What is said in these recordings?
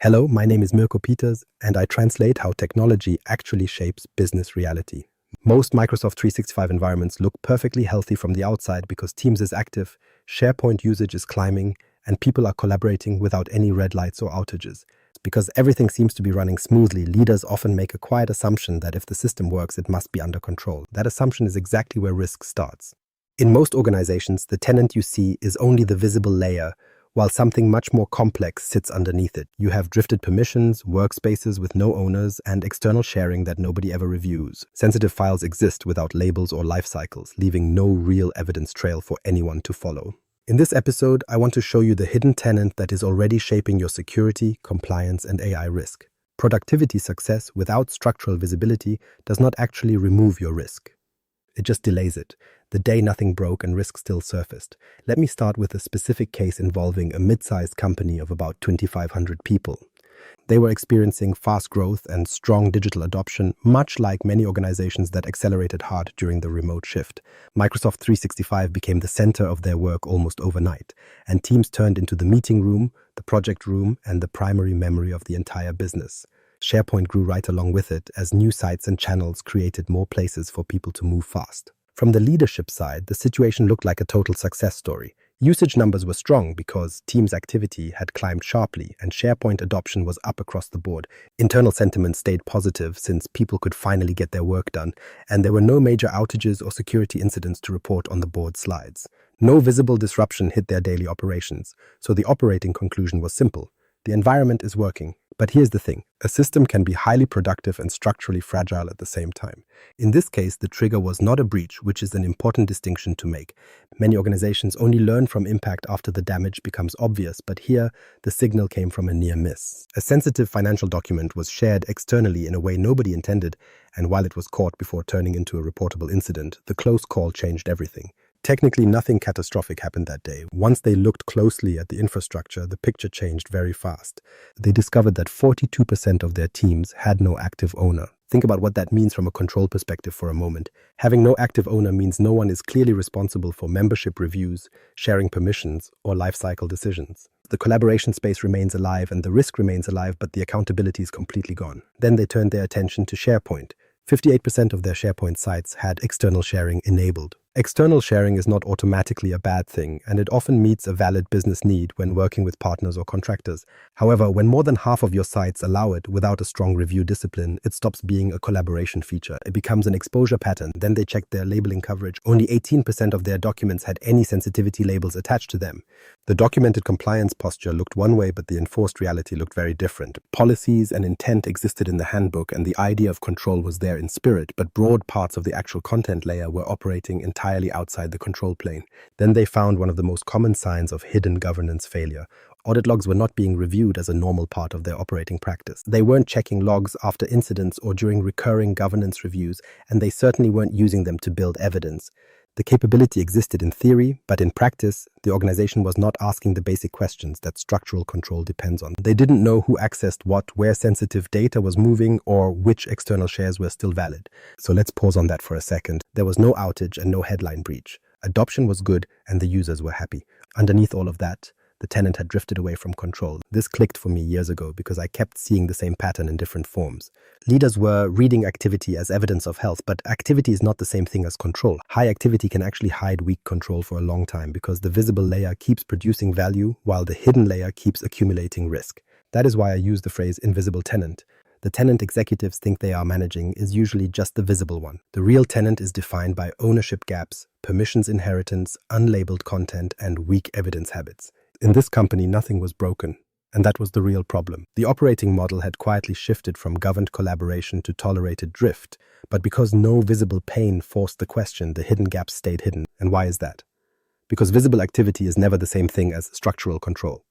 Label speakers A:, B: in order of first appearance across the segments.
A: Hello, my name is Mirko Peters, and I translate how technology actually shapes business reality. Most Microsoft 365 environments look perfectly healthy from the outside because Teams is active, SharePoint usage is climbing, and people are collaborating without any red lights or outages. Because everything seems to be running smoothly, leaders often make a quiet assumption that if the system works, it must be under control. That assumption is exactly where risk starts. In most organizations, the tenant you see is only the visible layer, while something much more complex sits underneath it. You have drifted permissions, workspaces with no owners, and external sharing that nobody ever reviews. Sensitive files exist without labels or life cycles, leaving no real evidence trail for anyone to follow. In this episode, I want to show you the hidden tenant that is already shaping your security, compliance, and AI risk. Productivity success without structural visibility does not actually remove your risk. It just delays it. The day nothing broke and risk still surfaced. Let me start with a specific case involving a mid-sized company of about 2,500 people. They were experiencing fast growth and strong digital adoption, much like many organizations that accelerated hard during the remote shift. Microsoft 365 became the center of their work almost overnight, and Teams turned into the meeting room, the project room, and the primary memory of the entire business. SharePoint grew right along with it as new sites and channels created more places for people to move fast. From the leadership side, the situation looked like a total success story. Usage numbers were strong because Teams activity had climbed sharply and SharePoint adoption was up across the board. Internal sentiment stayed positive since people could finally get their work done, and there were no major outages or security incidents to report on the board slides. No visible disruption hit their daily operations, so the operating conclusion was simple. The environment is working. But here's the thing, a system can be highly productive and structurally fragile at the same time. In this case, the trigger was not a breach, which is an important distinction to make. Many organizations only learn from impact after the damage becomes obvious, but here, the signal came from a near miss. A sensitive financial document was shared externally in a way nobody intended, and while it was caught before turning into a reportable incident, the close call changed everything. Technically, nothing catastrophic happened that day. Once they looked closely at the infrastructure, the picture changed very fast. They discovered that 42% of their teams had no active owner. Think about what that means from a control perspective for a moment. Having no active owner means no one is clearly responsible for membership reviews, sharing permissions, or lifecycle decisions. The collaboration space remains alive and the risk remains alive, but the accountability is completely gone. Then they turned their attention to SharePoint. 58% of their SharePoint sites had external sharing enabled. External sharing is not automatically a bad thing, and it often meets a valid business need when working with partners or contractors. However, when more than half of your sites allow it without a strong review discipline, it stops being a collaboration feature. It becomes an exposure pattern. Then they checked their labeling coverage. Only 18% of their documents had any sensitivity labels attached to them. The documented compliance posture looked one way, but the enforced reality looked very different. Policies and intent existed in the handbook, and the idea of control was there in spirit, but broad parts of the actual content layer were operating entirely outside the control plane. Then they found one of the most common signs of hidden governance failure. Audit logs were not being reviewed as a normal part of their operating practice. They weren't checking logs after incidents or during recurring governance reviews, and they certainly weren't using them to build evidence. The capability existed in theory, but in practice, the organization was not asking the basic questions that structural control depends on. They didn't know who accessed what, where sensitive data was moving, or which external shares were still valid. So let's pause on that for a second. There was no outage and no headline breach. Adoption was good, and the users were happy. Underneath all of that, the tenant had drifted away from control. This clicked for me years ago because I kept seeing the same pattern in different forms. Leaders were reading activity as evidence of health, but activity is not the same thing as control. High activity can actually hide weak control for a long time because the visible layer keeps producing value while the hidden layer keeps accumulating risk. That is why I use the phrase invisible tenant. The tenant executives think they are managing is usually just the visible one. The real tenant is defined by ownership gaps, permissions inheritance, unlabeled content, and weak evidence habits. In this company, nothing was broken, and that was the real problem. The operating model had quietly shifted from governed collaboration to tolerated drift, but because no visible pain forced the question, the hidden gaps stayed hidden. And why is that? Because visible activity is never the same thing as structural control.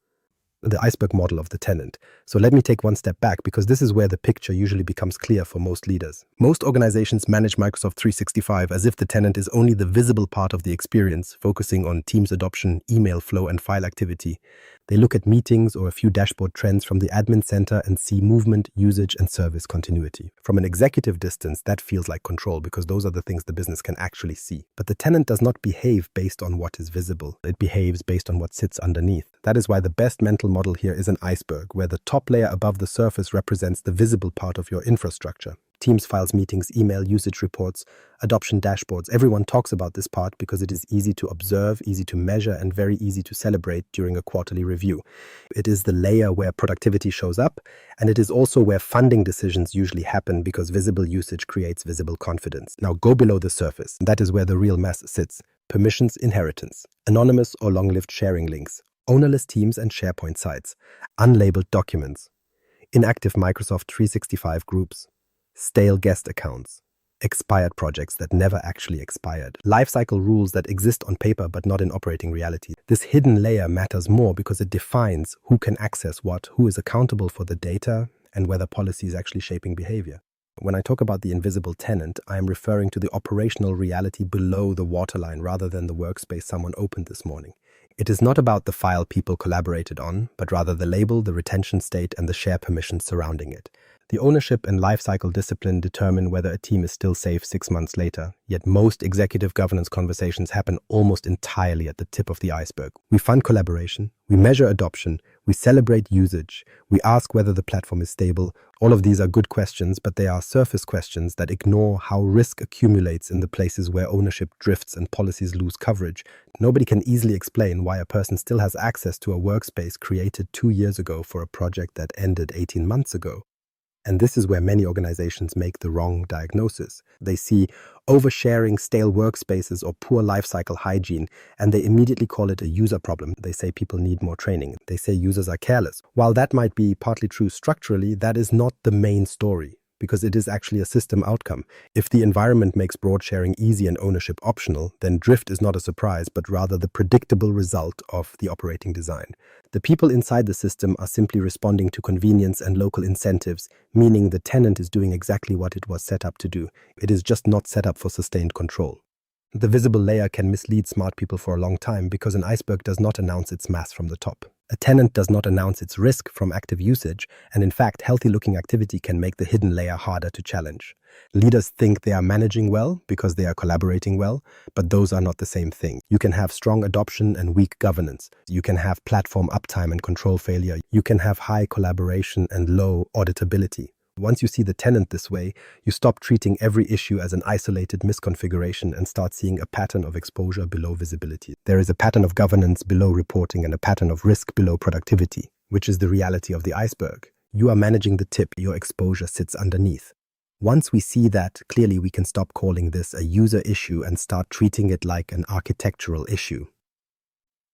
A: The iceberg model of the tenant. So let me take one step back because this is where the picture usually becomes clear for most leaders. Most organizations manage Microsoft 365 as if the tenant is only the visible part of the experience, focusing on Teams adoption, email flow, and file activity. They look at meetings or a few dashboard trends from the admin center and see movement, usage, and service continuity. From an executive distance, that feels like control because those are the things the business can actually see. But the tenant does not behave based on what is visible. It behaves based on what sits underneath. That is why the best mental model here is an iceberg, where the top layer above the surface represents the visible part of your infrastructure. Teams, files, meetings, email, usage reports, adoption dashboards. Everyone talks about this part because it is easy to observe, easy to measure, and very easy to celebrate during a quarterly review. It is the layer where productivity shows up, and it is also where funding decisions usually happen because visible usage creates visible confidence. Now go below the surface. That is where the real mess sits. Permissions, inheritance, anonymous or long-lived sharing links, ownerless teams and SharePoint sites, unlabeled documents, inactive Microsoft 365 groups, stale guest accounts, expired projects that never actually expired, lifecycle rules that exist on paper but not in operating reality. This hidden layer matters more because it defines who can access what, who is accountable for the data, and whether policy is actually shaping behavior. When I talk about the invisible tenant, I am referring to the operational reality below the waterline rather than the workspace someone opened this morning. It is not about the file people collaborated on, but rather the label, the retention state, and the share permissions surrounding it. The ownership and lifecycle discipline determine whether a team is still safe 6 months later, yet most executive governance conversations happen almost entirely at the tip of the iceberg. We fund collaboration, we measure adoption, we celebrate usage, we ask whether the platform is stable. All of these are good questions, but they are surface questions that ignore how risk accumulates in the places where ownership drifts and policies lose coverage. Nobody can easily explain why a person still has access to a workspace created 2 years ago for a project that ended 18 months ago. And this is where many organizations make the wrong diagnosis. They see oversharing, stale workspaces, or poor lifecycle hygiene, and they immediately call it a user problem. They say people need more training. They say users are careless. While that might be partly true structurally, that is not the main story, because it is actually a system outcome. If the environment makes broad sharing easy and ownership optional, then drift is not a surprise, but rather the predictable result of the operating design. The people inside the system are simply responding to convenience and local incentives, meaning the tenant is doing exactly what it was set up to do. It is just not set up for sustained control. The visible layer can mislead smart people for a long time because an iceberg does not announce its mass from the top. A tenant does not announce its risk from active usage, and in fact, healthy-looking activity can make the hidden layer harder to challenge. Leaders think they are managing well because they are collaborating well, but those are not the same thing. You can have strong adoption and weak governance. You can have platform uptime and control failure. You can have high collaboration and low auditability. Once you see the tenant this way, you stop treating every issue as an isolated misconfiguration and start seeing a pattern of exposure below visibility. There is a pattern of governance below reporting and a pattern of risk below productivity, which is the reality of the iceberg. You are managing the tip, your exposure sits underneath. Once we see that, clearly we can stop calling this a user issue and start treating it like an architectural issue.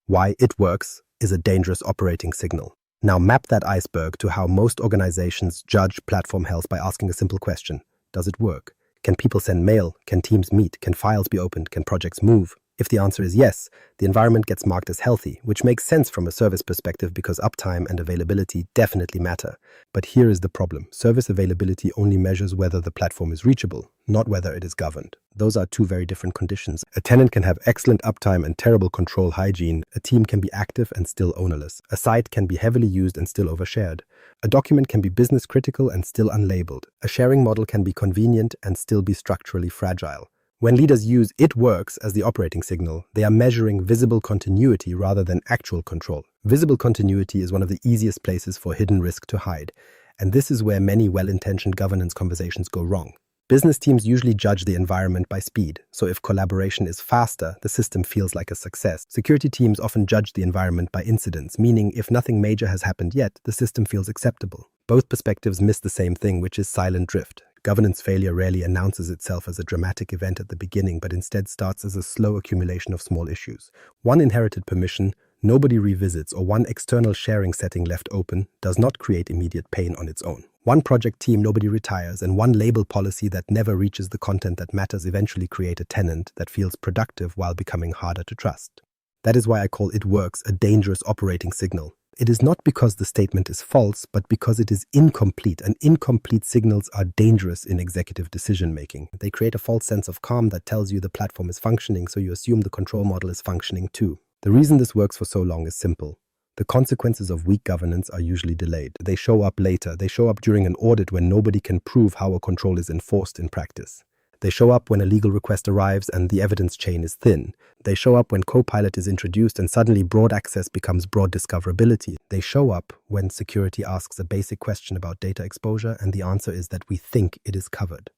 A: Why it works is a dangerous operating signal. Now map that iceberg to how most organizations judge platform health by asking a simple question. Does it work? Can people send mail? Can teams meet? Can files be opened? Can projects move? If the answer is yes, the environment gets marked as healthy, which makes sense from a service perspective because uptime and availability definitely matter. But here is the problem. Service availability only measures whether the platform is reachable, not whether it is governed. Those are two very different conditions. A tenant can have excellent uptime and terrible control hygiene. A team can be active and still ownerless. A site can be heavily used and still overshared. A document can be business critical and still unlabeled. A sharing model can be convenient and still be structurally fragile. When leaders use "it works" as the operating signal, they are measuring visible continuity rather than actual control. Visible continuity is one of the easiest places for hidden risk to hide, and this is where many well-intentioned governance conversations go wrong. Business teams usually judge the environment by speed, so if collaboration is faster, the system feels like a success. Security teams often judge the environment by incidents, meaning if nothing major has happened yet, the system feels acceptable. Both perspectives miss the same thing, which is silent drift. Governance failure rarely announces itself as a dramatic event at the beginning, but instead starts as a slow accumulation of small issues. One inherited permission nobody revisits or one external sharing setting left open does not create immediate pain on its own. One project team nobody retires and one label policy that never reaches the content that matters eventually create a tenant that feels productive while becoming harder to trust. That is why I call "it works" a dangerous operating signal. It is not because the statement is false, but because it is incomplete, and incomplete signals are dangerous in executive decision-making. They create a false sense of calm that tells you the platform is functioning, so you assume the control model is functioning too. The reason this works for so long is simple. The consequences of weak governance are usually delayed. They show up later. They show up during an audit when nobody can prove how a control is enforced in practice. They show up when a legal request arrives and the evidence chain is thin. They show up when Copilot is introduced and suddenly broad access becomes broad discoverability. They show up when security asks a basic question about data exposure and the answer is that we think it is covered.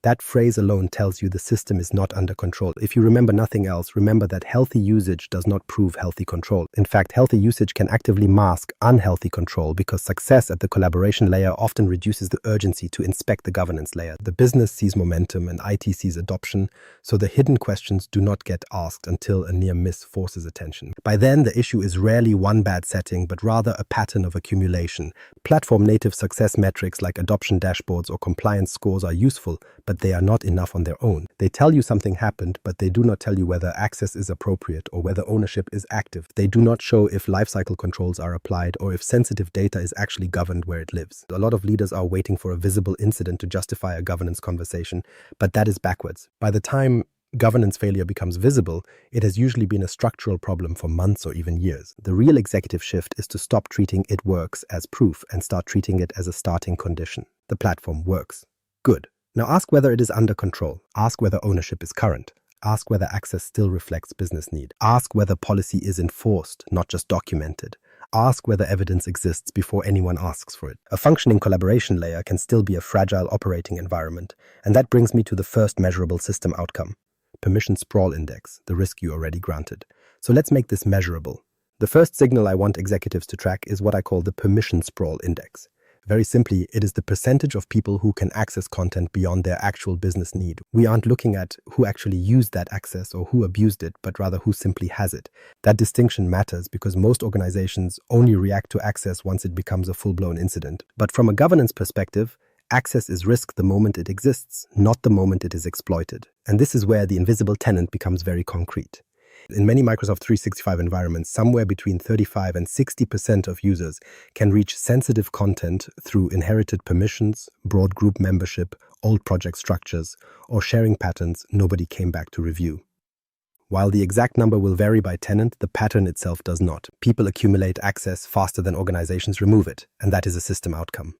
A: That phrase alone tells you the system is not under control. If you remember nothing else, remember that healthy usage does not prove healthy control. In fact, healthy usage can actively mask unhealthy control because success at the collaboration layer often reduces the urgency to inspect the governance layer. The business sees momentum and IT sees adoption, so the hidden questions do not get asked until a near miss forces attention. By then, the issue is rarely one bad setting, but rather a pattern of accumulation. Platform-native success metrics like adoption dashboards or compliance scores are useful, but they are not enough on their own. They tell you something happened, but they do not tell you whether access is appropriate or whether ownership is active. They do not show if lifecycle controls are applied or if sensitive data is actually governed where it lives. A lot of leaders are waiting for a visible incident to justify a governance conversation, but that is backwards. By the time governance failure becomes visible, it has usually been a structural problem for months or even years. The real executive shift is to stop treating it works as proof and start treating it as a starting condition. The platform works. Good. Now ask whether it is under control. Ask whether ownership is current. Ask whether access still reflects business need. Ask whether policy is enforced, not just documented. Ask whether evidence exists before anyone asks for it. A functioning collaboration layer can still be a fragile operating environment, and that brings me to the first measurable system outcome. Permission sprawl index, the risk you already granted. So let's make this measurable. The first signal I want executives to track is what I call the permission sprawl index. Very simply, it is the percentage of people who can access content beyond their actual business need. We aren't looking at who actually used that access or who abused it, but rather who simply has it. That distinction matters because most organizations only react to access once it becomes a full-blown incident. But from a governance perspective, access is risk the moment it exists, not the moment it is exploited. And this is where the invisible tenant becomes very concrete. In many Microsoft 365 environments, somewhere between 35 and 60% of users can reach sensitive content through inherited permissions, broad group membership, old project structures, or sharing patterns nobody came back to review. While the exact number will vary by tenant, the pattern itself does not. People accumulate access faster than organizations remove it, and that is a system outcome.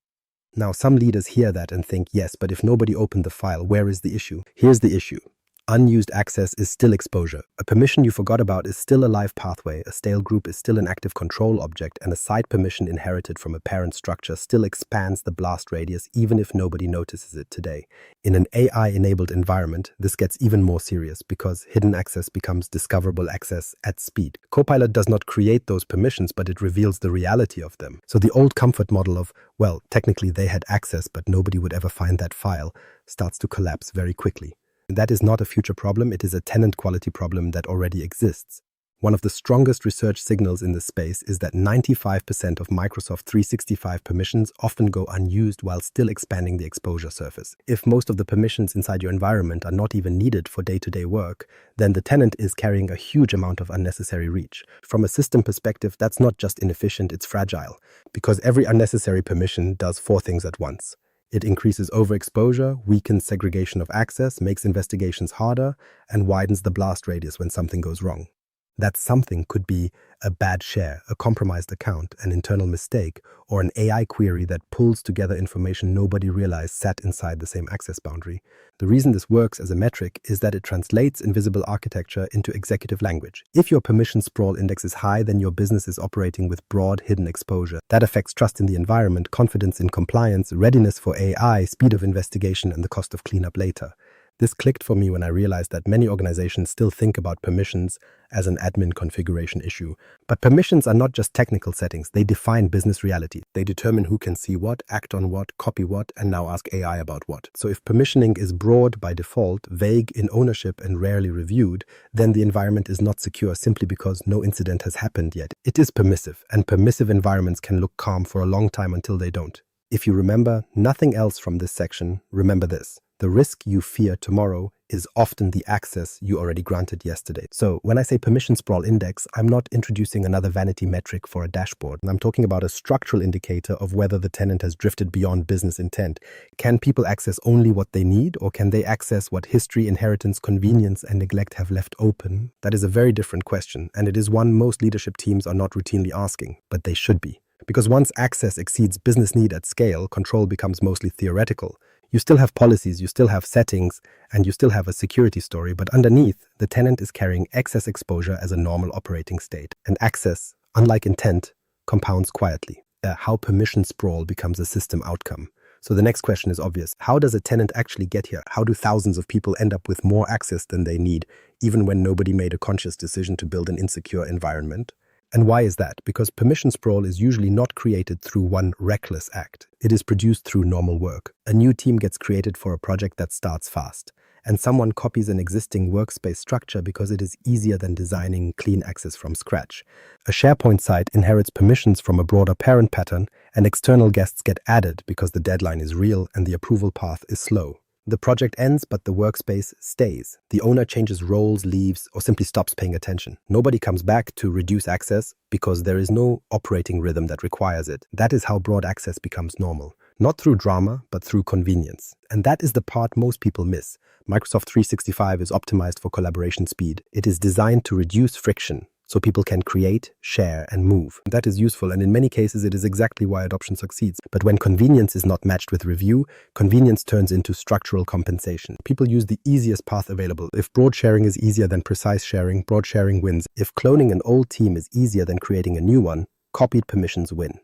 A: Now, some leaders hear that and think, yes, but if nobody opened the file, where is the issue? Here's the issue. Unused access is still exposure. A permission you forgot about is still a live pathway, a stale group is still an active control object, and a side permission inherited from a parent structure still expands the blast radius even if nobody notices it today. In an AI-enabled environment, this gets even more serious because hidden access becomes discoverable access at speed. Copilot does not create those permissions, but it reveals the reality of them. So the old comfort model of, well, technically they had access, but nobody would ever find that file, starts to collapse very quickly. That is not a future problem, it is a tenant quality problem that already exists. One of the strongest research signals in this space is that 95% of Microsoft 365 permissions often go unused while still expanding the exposure surface. If most of the permissions inside your environment are not even needed for day-to-day work, then the tenant is carrying a huge amount of unnecessary reach. From a system perspective, that's not just inefficient, it's fragile, because every unnecessary permission does four things at once. It increases overexposure, weakens segregation of access, makes investigations harder, and widens the blast radius when something goes wrong. That something could be a bad share, a compromised account, an internal mistake, or an AI query that pulls together information nobody realized sat inside the same access boundary. The reason this works as a metric is that it translates invisible architecture into executive language. If your permission sprawl index is high, then your business is operating with broad hidden exposure. That affects trust in the environment, confidence in compliance, readiness for AI, speed of investigation, and the cost of cleanup later. This clicked for me when I realized that many organizations still think about permissions as an admin configuration issue. But permissions are not just technical settings, they define business reality. They determine who can see what, act on what, copy what, and now ask AI about what. So if permissioning is broad by default, vague in ownership, and rarely reviewed, then the environment is not secure simply because no incident has happened yet. It is permissive, and permissive environments can look calm for a long time until they don't. If you remember nothing else from this section, remember this. The risk you fear tomorrow is often the access you already granted yesterday. So when I say permission sprawl index, I'm not introducing another vanity metric for a dashboard. I'm talking about a structural indicator of whether the tenant has drifted beyond business intent. Can people access only what they need, or can they access what history, inheritance, convenience, and neglect have left open? That is a very different question, and it is one most leadership teams are not routinely asking, but they should be. Because once access exceeds business need at scale, control becomes mostly theoretical. You still have policies, you still have settings, and you still have a security story, but underneath, the tenant is carrying excess exposure as a normal operating state. And access, unlike intent, compounds quietly. How permission sprawl becomes a system outcome. So the next question is obvious. How does a tenant actually get here? How do thousands of people end up with more access than they need, even when nobody made a conscious decision to build an insecure environment? And why is that? Because permission sprawl is usually not created through one reckless act. It is produced through normal work. A new team gets created for a project that starts fast, and someone copies an existing workspace structure because it is easier than designing clean access from scratch. A SharePoint site inherits permissions from a broader parent pattern, and external guests get added because the deadline is real and the approval path is slow. The project ends, but the workspace stays. The owner changes roles, leaves, or simply stops paying attention. Nobody comes back to reduce access because there is no operating rhythm that requires it. That is how broad access becomes normal. Not through drama, but through convenience. And that is the part most people miss. Microsoft 365 is optimized for collaboration speed. It is designed to reduce friction, so people can create, share, and move. That is useful, and in many cases it is exactly why adoption succeeds. But when convenience is not matched with review, convenience turns into structural compensation. People use the easiest path available. If broad sharing is easier than precise sharing, broad sharing wins. If cloning an old team is easier than creating a new one, copied permissions win.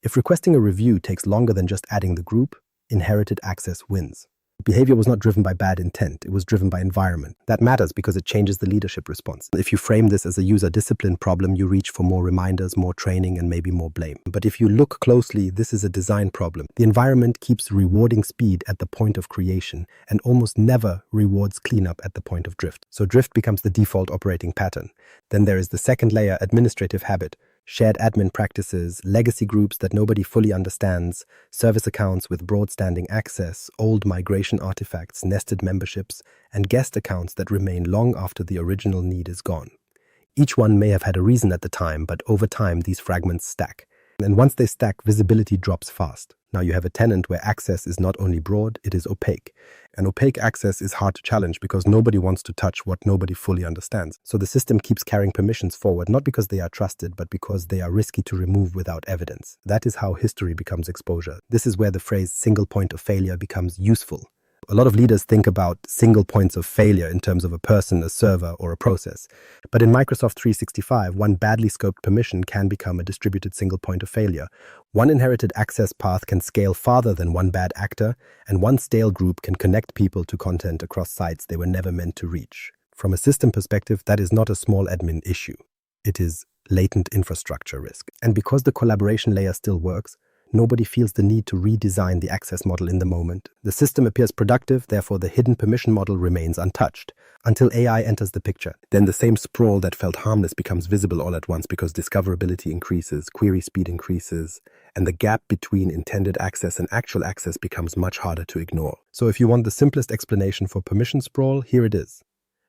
A: If requesting a review takes longer than just adding the group, inherited access wins. Behavior was not driven by bad intent, it was driven by environment. That matters because it changes the leadership response. If you frame this as a user discipline problem, you reach for more reminders, more training, and maybe more blame. But if you look closely, this is a design problem. The environment keeps rewarding speed at the point of creation and almost never rewards cleanup at the point of drift. So drift becomes the default operating pattern. Then there is the second layer, administrative habit. Shared admin practices, legacy groups that nobody fully understands, service accounts with broad standing access, old migration artifacts, nested memberships, and guest accounts that remain long after the original need is gone. Each one may have had a reason at the time, but over time these fragments stack. And once they stack, visibility drops fast. Now you have a tenant where access is not only broad, it is opaque. And opaque access is hard to challenge because nobody wants to touch what nobody fully understands. So the system keeps carrying permissions forward, not because they are trusted, but because they are risky to remove without evidence. That is how history becomes exposure. This is where the phrase single point of failure becomes useful. A lot of leaders think about single points of failure in terms of a person, a server, or a process. But in Microsoft 365, one badly scoped permission can become a distributed single point of failure. One inherited access path can scale farther than one bad actor, and one stale group can connect people to content across sites they were never meant to reach. From a system perspective, that is not a small admin issue. It is latent infrastructure risk. And because the collaboration layer still works, nobody feels the need to redesign the access model in the moment. The system appears productive, therefore the hidden permission model remains untouched, until AI enters the picture. Then the same sprawl that felt harmless becomes visible all at once because discoverability increases, query speed increases, and the gap between intended access and actual access becomes much harder to ignore. So if you want the simplest explanation for permission sprawl, here it is.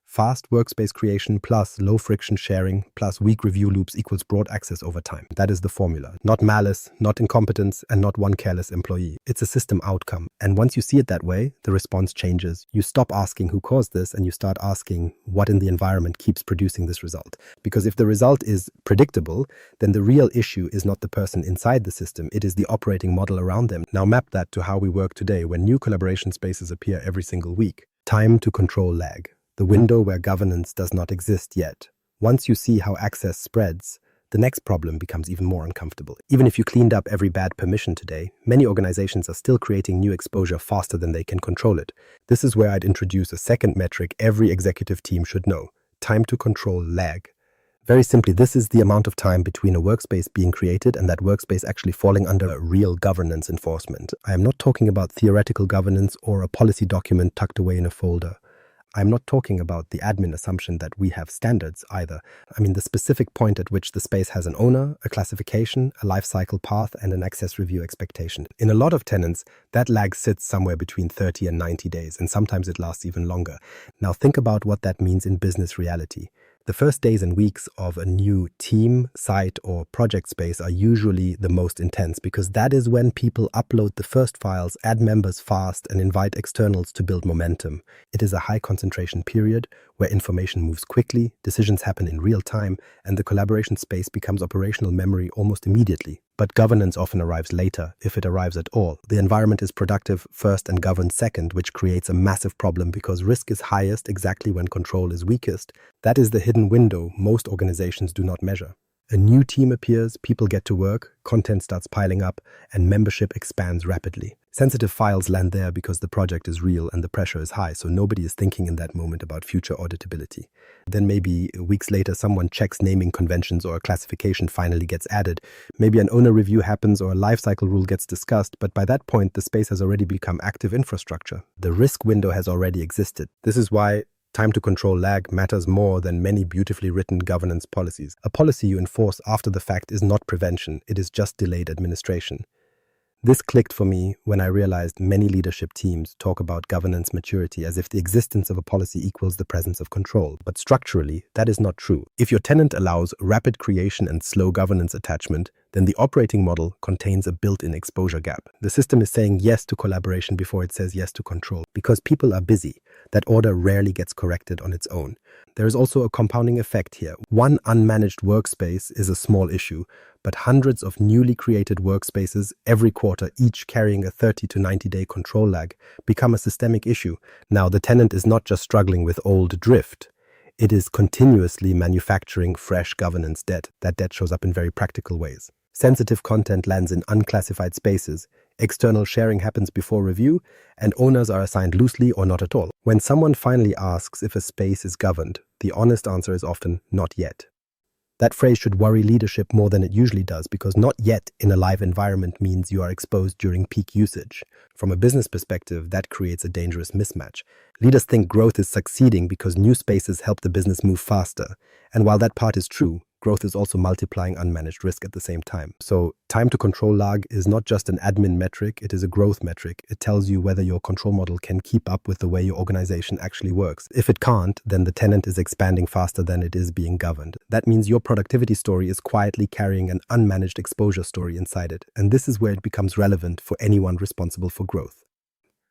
A: Fast workspace creation plus low friction sharing plus weak review loops equals broad access over time. That is the formula. Not malice, not incompetence, and not one careless employee. It's a system outcome. And once you see it that way, the response changes. You stop asking who caused this and you start asking what in the environment keeps producing this result. Because if the result is predictable, then the real issue is not the person inside the system, it is the operating model around them. Now map that to how we work today when new collaboration spaces appear every single week. Time to control lag. The window where governance does not exist yet. Once you see how access spreads, the next problem becomes even more uncomfortable. Even if you cleaned up every bad permission today, many organizations are still creating new exposure faster than they can control it. This is where I'd introduce a second metric every executive team should know: time to control lag. Very simply, this is the amount of time between a workspace being created and that workspace actually falling under a real governance enforcement. I am not talking about theoretical governance or a policy document tucked away in a folder. I'm not talking about the admin assumption that we have standards either. I mean the specific point at which the space has an owner, a classification, a life cycle path, and an access review expectation. In a lot of tenants, that lag sits somewhere between 30 and 90 days, and sometimes it lasts even longer. Now think about what that means in business reality. The first days and weeks of a new team, site, or project space are usually the most intense because that is when people upload the first files, add members fast, and invite externals to build momentum. It is a high concentration period where information moves quickly, decisions happen in real time, and the collaboration space becomes operational memory almost immediately. But governance often arrives later, if it arrives at all. The environment is productive first and governed second, which creates a massive problem because risk is highest exactly when control is weakest. That is the hidden window most organizations do not measure. A new team appears, people get to work, content starts piling up, and membership expands rapidly. Sensitive files land there because the project is real and the pressure is high, so nobody is thinking in that moment about future auditability. Then maybe weeks later, someone checks naming conventions or a classification finally gets added. Maybe an owner review happens or a lifecycle rule gets discussed, but by that point, the space has already become active infrastructure. The risk window has already existed. This is why time to control lag matters more than many beautifully written governance policies. A policy you enforce after the fact is not prevention, it is just delayed administration. This clicked for me when I realized many leadership teams talk about governance maturity as if the existence of a policy equals the presence of control. But structurally, that is not true. If your tenant allows rapid creation and slow governance attachment, then the operating model contains a built-in exposure gap. The system is saying yes to collaboration before it says yes to control. Because people are busy, that order rarely gets corrected on its own. There is also a compounding effect here. One unmanaged workspace is a small issue, but hundreds of newly created workspaces every quarter, each carrying a 30 to 90-day control lag, become a systemic issue. Now, the tenant is not just struggling with old drift. It is continuously manufacturing fresh governance debt. That debt shows up in very practical ways. Sensitive content lands in unclassified spaces, external sharing happens before review, and owners are assigned loosely or not at all. When someone finally asks if a space is governed, the honest answer is often not yet. That phrase should worry leadership more than it usually does because not yet in a live environment means you are exposed during peak usage. From a business perspective, that creates a dangerous mismatch. Leaders think growth is succeeding because new spaces help the business move faster. And while that part is true, growth is also multiplying unmanaged risk at the same time. So time to control lag is not just an admin metric, it is a growth metric. It tells you whether your control model can keep up with the way your organization actually works. If it can't, then the tenant is expanding faster than it is being governed. That means your productivity story is quietly carrying an unmanaged exposure story inside it. And this is where it becomes relevant for anyone responsible for growth.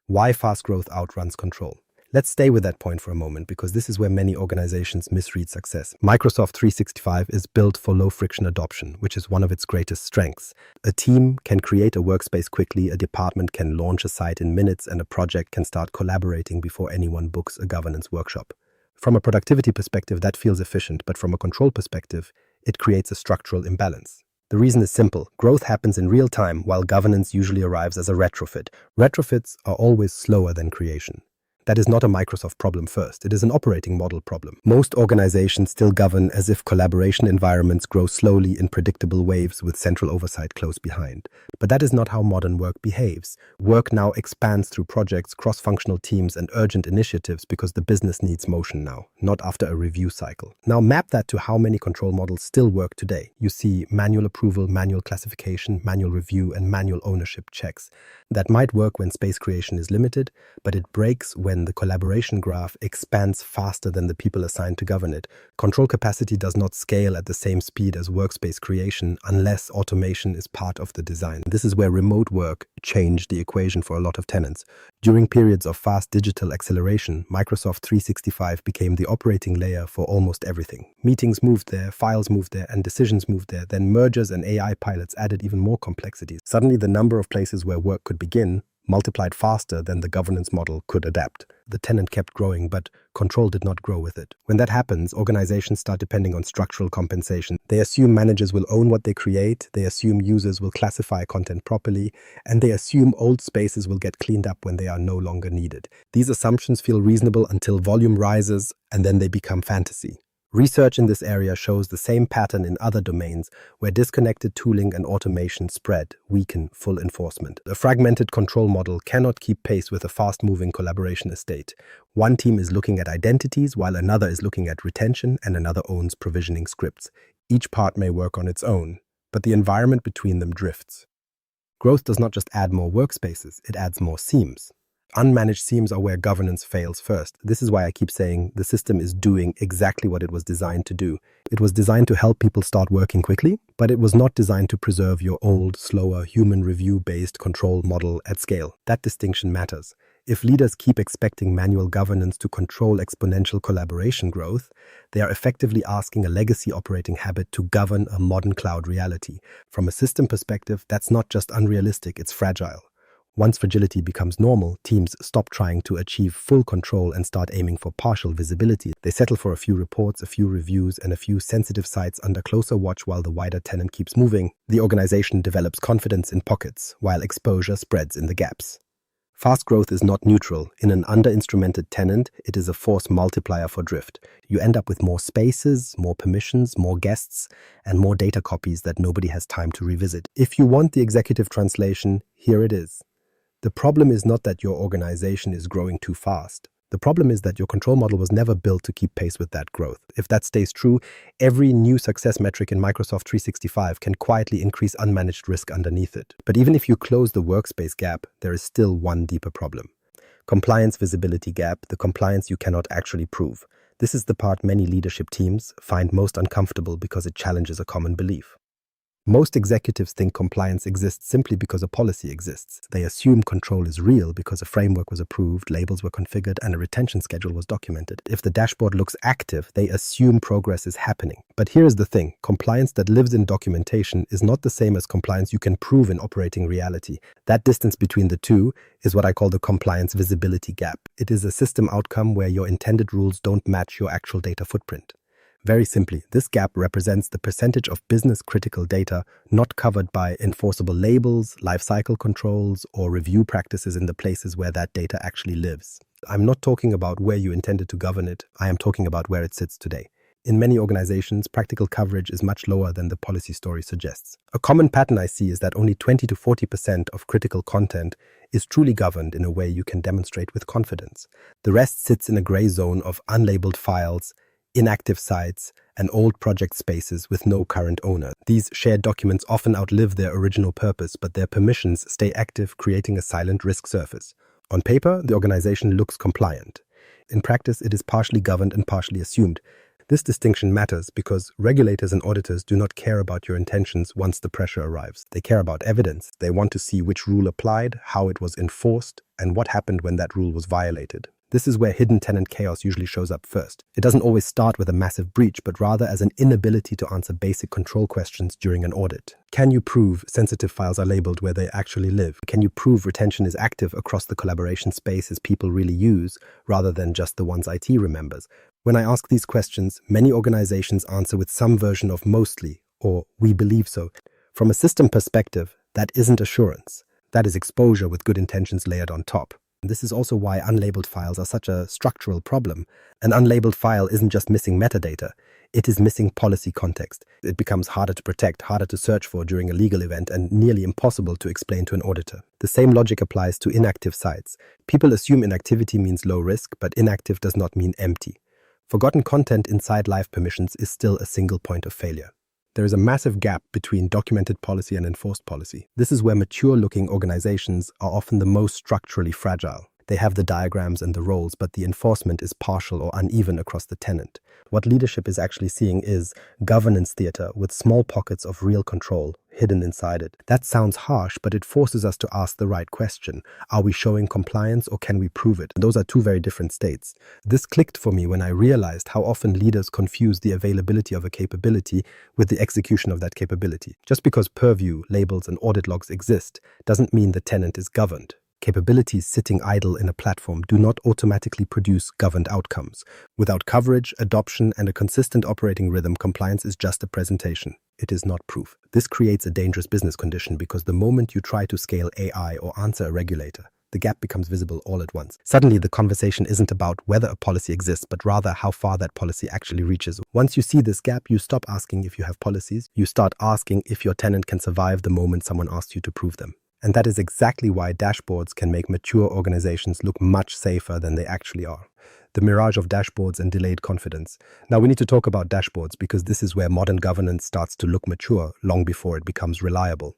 A: Why fast growth outruns control? Let's stay with that point for a moment because this is where many organizations misread success. Microsoft 365 is built for low-friction adoption, which is one of its greatest strengths. A team can create a workspace quickly, a department can launch a site in minutes, and a project can start collaborating before anyone books a governance workshop. From a productivity perspective, that feels efficient, but from a control perspective, it creates a structural imbalance. The reason is simple. Growth happens in real time, while governance usually arrives as a retrofit. Retrofits are always slower than creation. That is not a Microsoft problem first. It is an operating model problem. Most organizations still govern as if collaboration environments grow slowly in predictable waves with central oversight close behind. But that is not how modern work behaves. Work now expands through projects, cross-functional teams, and urgent initiatives because the business needs motion now, not after a review cycle. Now map that to how many control models still work today. You see manual approval, manual classification, manual review, and manual ownership checks. That might work when space creation is limited, but it breaks when the collaboration graph expands faster than the people assigned to govern it. Control capacity does not scale at the same speed as workspace creation unless automation is part of the design. This is where remote work changed the equation for a lot of tenants. During periods of fast digital acceleration, Microsoft 365 became the operating layer for almost everything. Meetings moved there, files moved there, and decisions moved there. Then mergers and AI pilots added even more complexities. Suddenly, the number of places where work could begin multiplied faster than the governance model could adapt. The tenant kept growing, but control did not grow with it. When that happens, organizations start depending on structural compensation. They assume managers will own what they create, they assume users will classify content properly, and they assume old spaces will get cleaned up when they are no longer needed. These assumptions feel reasonable until volume rises, and then they become fantasy. Research in this area shows the same pattern in other domains where disconnected tooling and automation spread, weaken full enforcement. A fragmented control model cannot keep pace with a fast-moving collaboration estate. One team is looking at identities while another is looking at retention and another owns provisioning scripts. Each part may work on its own, but the environment between them drifts. Growth does not just add more workspaces, it adds more seams. Unmanaged seams are where governance fails first. This is why I keep saying the system is doing exactly what it was designed to do. It was designed to help people start working quickly, but it was not designed to preserve your old, slower, human review-based control model at scale. That distinction matters. If leaders keep expecting manual governance to control exponential collaboration growth, they are effectively asking a legacy operating habit to govern a modern cloud reality. From a system perspective, that's not just unrealistic, it's fragile. Once fragility becomes normal, teams stop trying to achieve full control and start aiming for partial visibility. They settle for a few reports, a few reviews, and a few sensitive sites under closer watch while the wider tenant keeps moving. The organization develops confidence in pockets, while exposure spreads in the gaps. Fast growth is not neutral. In an under-instrumented tenant, it is a force multiplier for drift. You end up with more spaces, more permissions, more guests, and more data copies that nobody has time to revisit. If you want the executive translation, here it is. The problem is not that your organization is growing too fast. The problem is that your control model was never built to keep pace with that growth. If that stays true, every new success metric in Microsoft 365 can quietly increase unmanaged risk underneath it. But even if you close the workspace gap, there is still one deeper problem. Compliance visibility gap, the compliance you cannot actually prove. This is the part many leadership teams find most uncomfortable because it challenges a common belief. Most executives think compliance exists simply because a policy exists. They assume control is real because a framework was approved, labels were configured, and a retention schedule was documented. If the dashboard looks active, they assume progress is happening. But here's the thing, compliance that lives in documentation is not the same as compliance you can prove in operating reality. That distance between the two is what I call the compliance visibility gap. It is a system outcome where your intended rules don't match your actual data footprint. Very simply, this gap represents the percentage of business-critical data not covered by enforceable labels, lifecycle controls, or review practices in the places where that data actually lives. I'm not talking about where you intended to govern it, I am talking about where it sits today. In many organizations, practical coverage is much lower than the policy story suggests. A common pattern I see is that only 20 to 40% of critical content is truly governed in a way you can demonstrate with confidence. The rest sits in a gray zone of unlabeled files, inactive sites, and old project spaces with no current owner. These shared documents often outlive their original purpose, but their permissions stay active, creating a silent risk surface. On paper, the organization looks compliant. In practice, it is partially governed and partially assumed. This distinction matters because regulators and auditors do not care about your intentions once the pressure arrives. They care about evidence. They want to see which rule applied, how it was enforced, and what happened when that rule was violated. This is where hidden tenant chaos usually shows up first. It doesn't always start with a massive breach, but rather as an inability to answer basic control questions during an audit. Can you prove sensitive files are labeled where they actually live? Can you prove retention is active across the collaboration spaces people really use, rather than just the ones IT remembers? When I ask these questions, many organizations answer with some version of mostly, or we believe so. From a system perspective, that isn't assurance. That is exposure with good intentions layered on top. This is also why unlabeled files are such a structural problem. An unlabeled file isn't just missing metadata, it is missing policy context. It becomes harder to protect, harder to search for during a legal event, and nearly impossible to explain to an auditor. The same logic applies to inactive sites. People assume inactivity means low risk, but inactive does not mean empty. Forgotten content inside live permissions is still a single point of failure. There is a massive gap between documented policy and enforced policy. This is where mature-looking organizations are often the most structurally fragile. They have the diagrams and the roles, but the enforcement is partial or uneven across the tenant. What leadership is actually seeing is governance theater with small pockets of real control hidden inside it. That sounds harsh, but it forces us to ask the right question. Are we showing compliance or can we prove it? Those are two very different states. This clicked for me when I realized how often leaders confuse the availability of a capability with the execution of that capability. Just because purview, labels, and audit logs exist doesn't mean the tenant is governed. Capabilities sitting idle in a platform do not automatically produce governed outcomes. Without coverage, adoption, and a consistent operating rhythm, compliance is just a presentation. It is not proof. This creates a dangerous business condition because the moment you try to scale AI or answer a regulator, the gap becomes visible all at once. Suddenly, the conversation isn't about whether a policy exists, but rather how far that policy actually reaches. Once you see this gap, you stop asking if you have policies. You start asking if your tenant can survive the moment someone asks you to prove them. And that is exactly why dashboards can make mature organizations look much safer than they actually are. The mirage of dashboards and delayed confidence. Now we need to talk about dashboards because this is where modern governance starts to look mature long before it becomes reliable.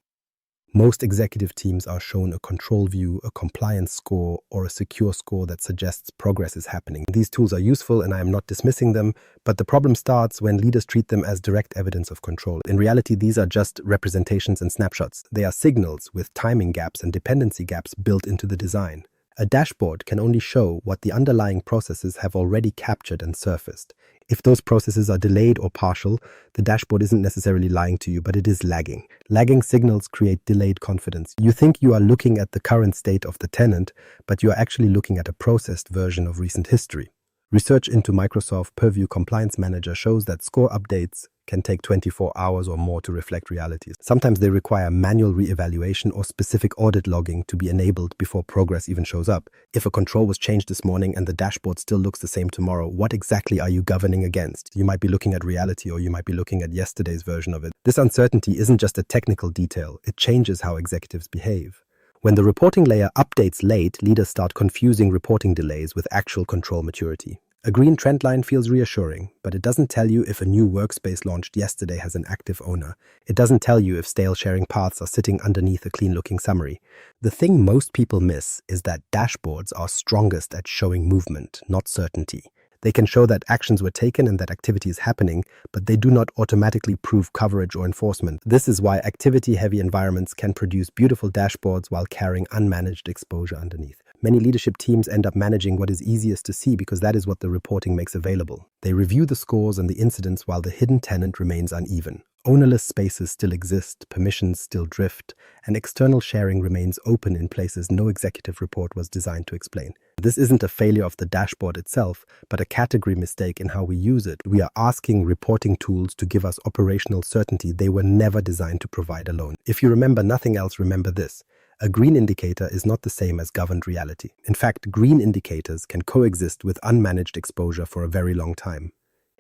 A: Most executive teams are shown a control view, a compliance score, or a secure score that suggests progress is happening. These tools are useful and I am not dismissing them, but the problem starts when leaders treat them as direct evidence of control. In reality, these are just representations and snapshots. They are signals with timing gaps and dependency gaps built into the design. A dashboard can only show what the underlying processes have already captured and surfaced. If those processes are delayed or partial, the dashboard isn't necessarily lying to you, but it is lagging. Lagging signals create delayed confidence. You think you are looking at the current state of the tenant, but you are actually looking at a processed version of recent history. Research into Microsoft Purview Compliance Manager shows that score updates can take 24 hours or more to reflect realities. Sometimes they require manual re-evaluation or specific audit logging to be enabled before progress even shows up. If a control was changed this morning and the dashboard still looks the same tomorrow, what exactly are you governing against? You might be looking at reality or you might be looking at yesterday's version of it. This uncertainty isn't just a technical detail, it changes how executives behave. When the reporting layer updates late, leaders start confusing reporting delays with actual control maturity. A green trend line feels reassuring, but it doesn't tell you if a new workspace launched yesterday has an active owner. It doesn't tell you if stale sharing paths are sitting underneath a clean-looking summary. The thing most people miss is that dashboards are strongest at showing movement, not certainty. They can show that actions were taken and that activity is happening, but they do not automatically prove coverage or enforcement. This is why activity-heavy environments can produce beautiful dashboards while carrying unmanaged exposure underneath. Many leadership teams end up managing what is easiest to see because that is what the reporting makes available. They review the scores and the incidents while the hidden tenant remains uneven. Ownerless spaces still exist, permissions still drift, and external sharing remains open in places no executive report was designed to explain. This isn't a failure of the dashboard itself, but a category mistake in how we use it. We are asking reporting tools to give us operational certainty they were never designed to provide alone. If you remember nothing else, remember this. A green indicator is not the same as governed reality. In fact, green indicators can coexist with unmanaged exposure for a very long time.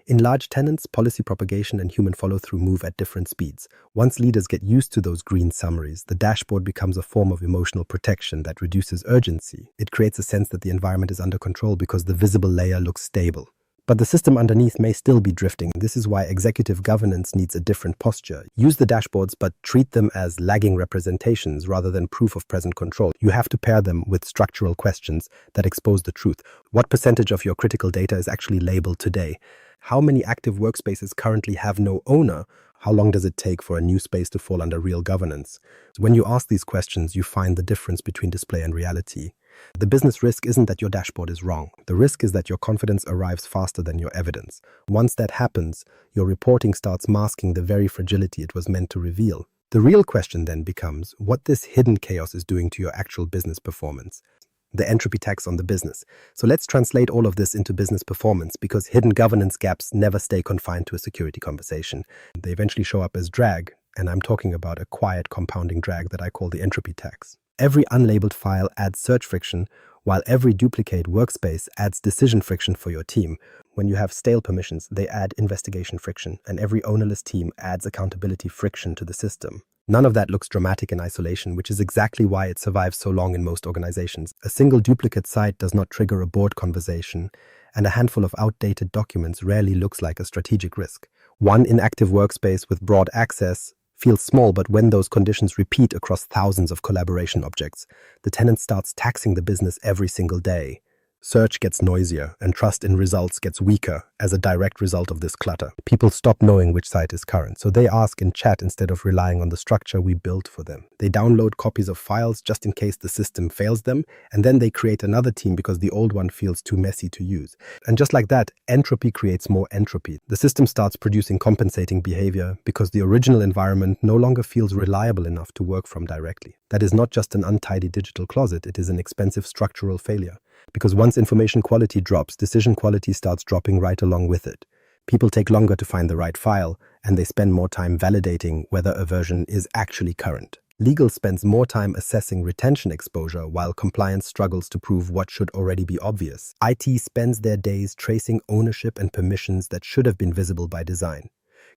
A: In large tenants, policy propagation and human follow-through move at different speeds. Once leaders get used to those green summaries, the dashboard becomes a form of emotional protection that reduces urgency. It creates a sense that the environment is under control because the visible layer looks stable. But the system underneath may still be drifting. This is why executive governance needs a different posture. Use the dashboards, but treat them as lagging representations rather than proof of present control. You have to pair them with structural questions that expose the truth. What percentage of your critical data is actually labeled today? How many active workspaces currently have no owner? How long does it take for a new space to fall under real governance? When you ask these questions, you find the difference between display and reality. The business risk isn't that your dashboard is wrong. The risk is that your confidence arrives faster than your evidence. Once that happens, your reporting starts masking the very fragility it was meant to reveal. The real question then becomes what this hidden chaos is doing to your actual business performance. The entropy tax on the business. So let's translate all of this into business performance because hidden governance gaps never stay confined to a security conversation. They eventually show up as drag, and I'm talking about a quiet compounding drag that I call the entropy tax. Every unlabeled file adds search friction, while every duplicate workspace adds decision friction for your team. When you have stale permissions, they add investigation friction, and every ownerless team adds accountability friction to the system. None of that looks dramatic in isolation, which is exactly why it survives so long in most organizations. A single duplicate site does not trigger a board conversation, and a handful of outdated documents rarely looks like a strategic risk. One inactive workspace with broad access feels small, but when those conditions repeat across thousands of collaboration objects, the tenant starts taxing the business every single day. Search gets noisier, and trust in results gets weaker as a direct result of this clutter. People stop knowing which site is current, so they ask in chat instead of relying on the structure we built for them. They download copies of files just in case the system fails them, and then they create another team because the old one feels too messy to use. And just like that, entropy creates more entropy. The system starts producing compensating behavior because the original environment no longer feels reliable enough to work from directly. That is not just an untidy digital closet, it is an expensive structural failure. Because once information quality drops, decision quality starts dropping right along with it. People take longer to find the right file, and they spend more time validating whether a version is actually current. Legal spends more time assessing retention exposure while compliance struggles to prove what should already be obvious. IT spends their days tracing ownership and permissions that should have been visible by design.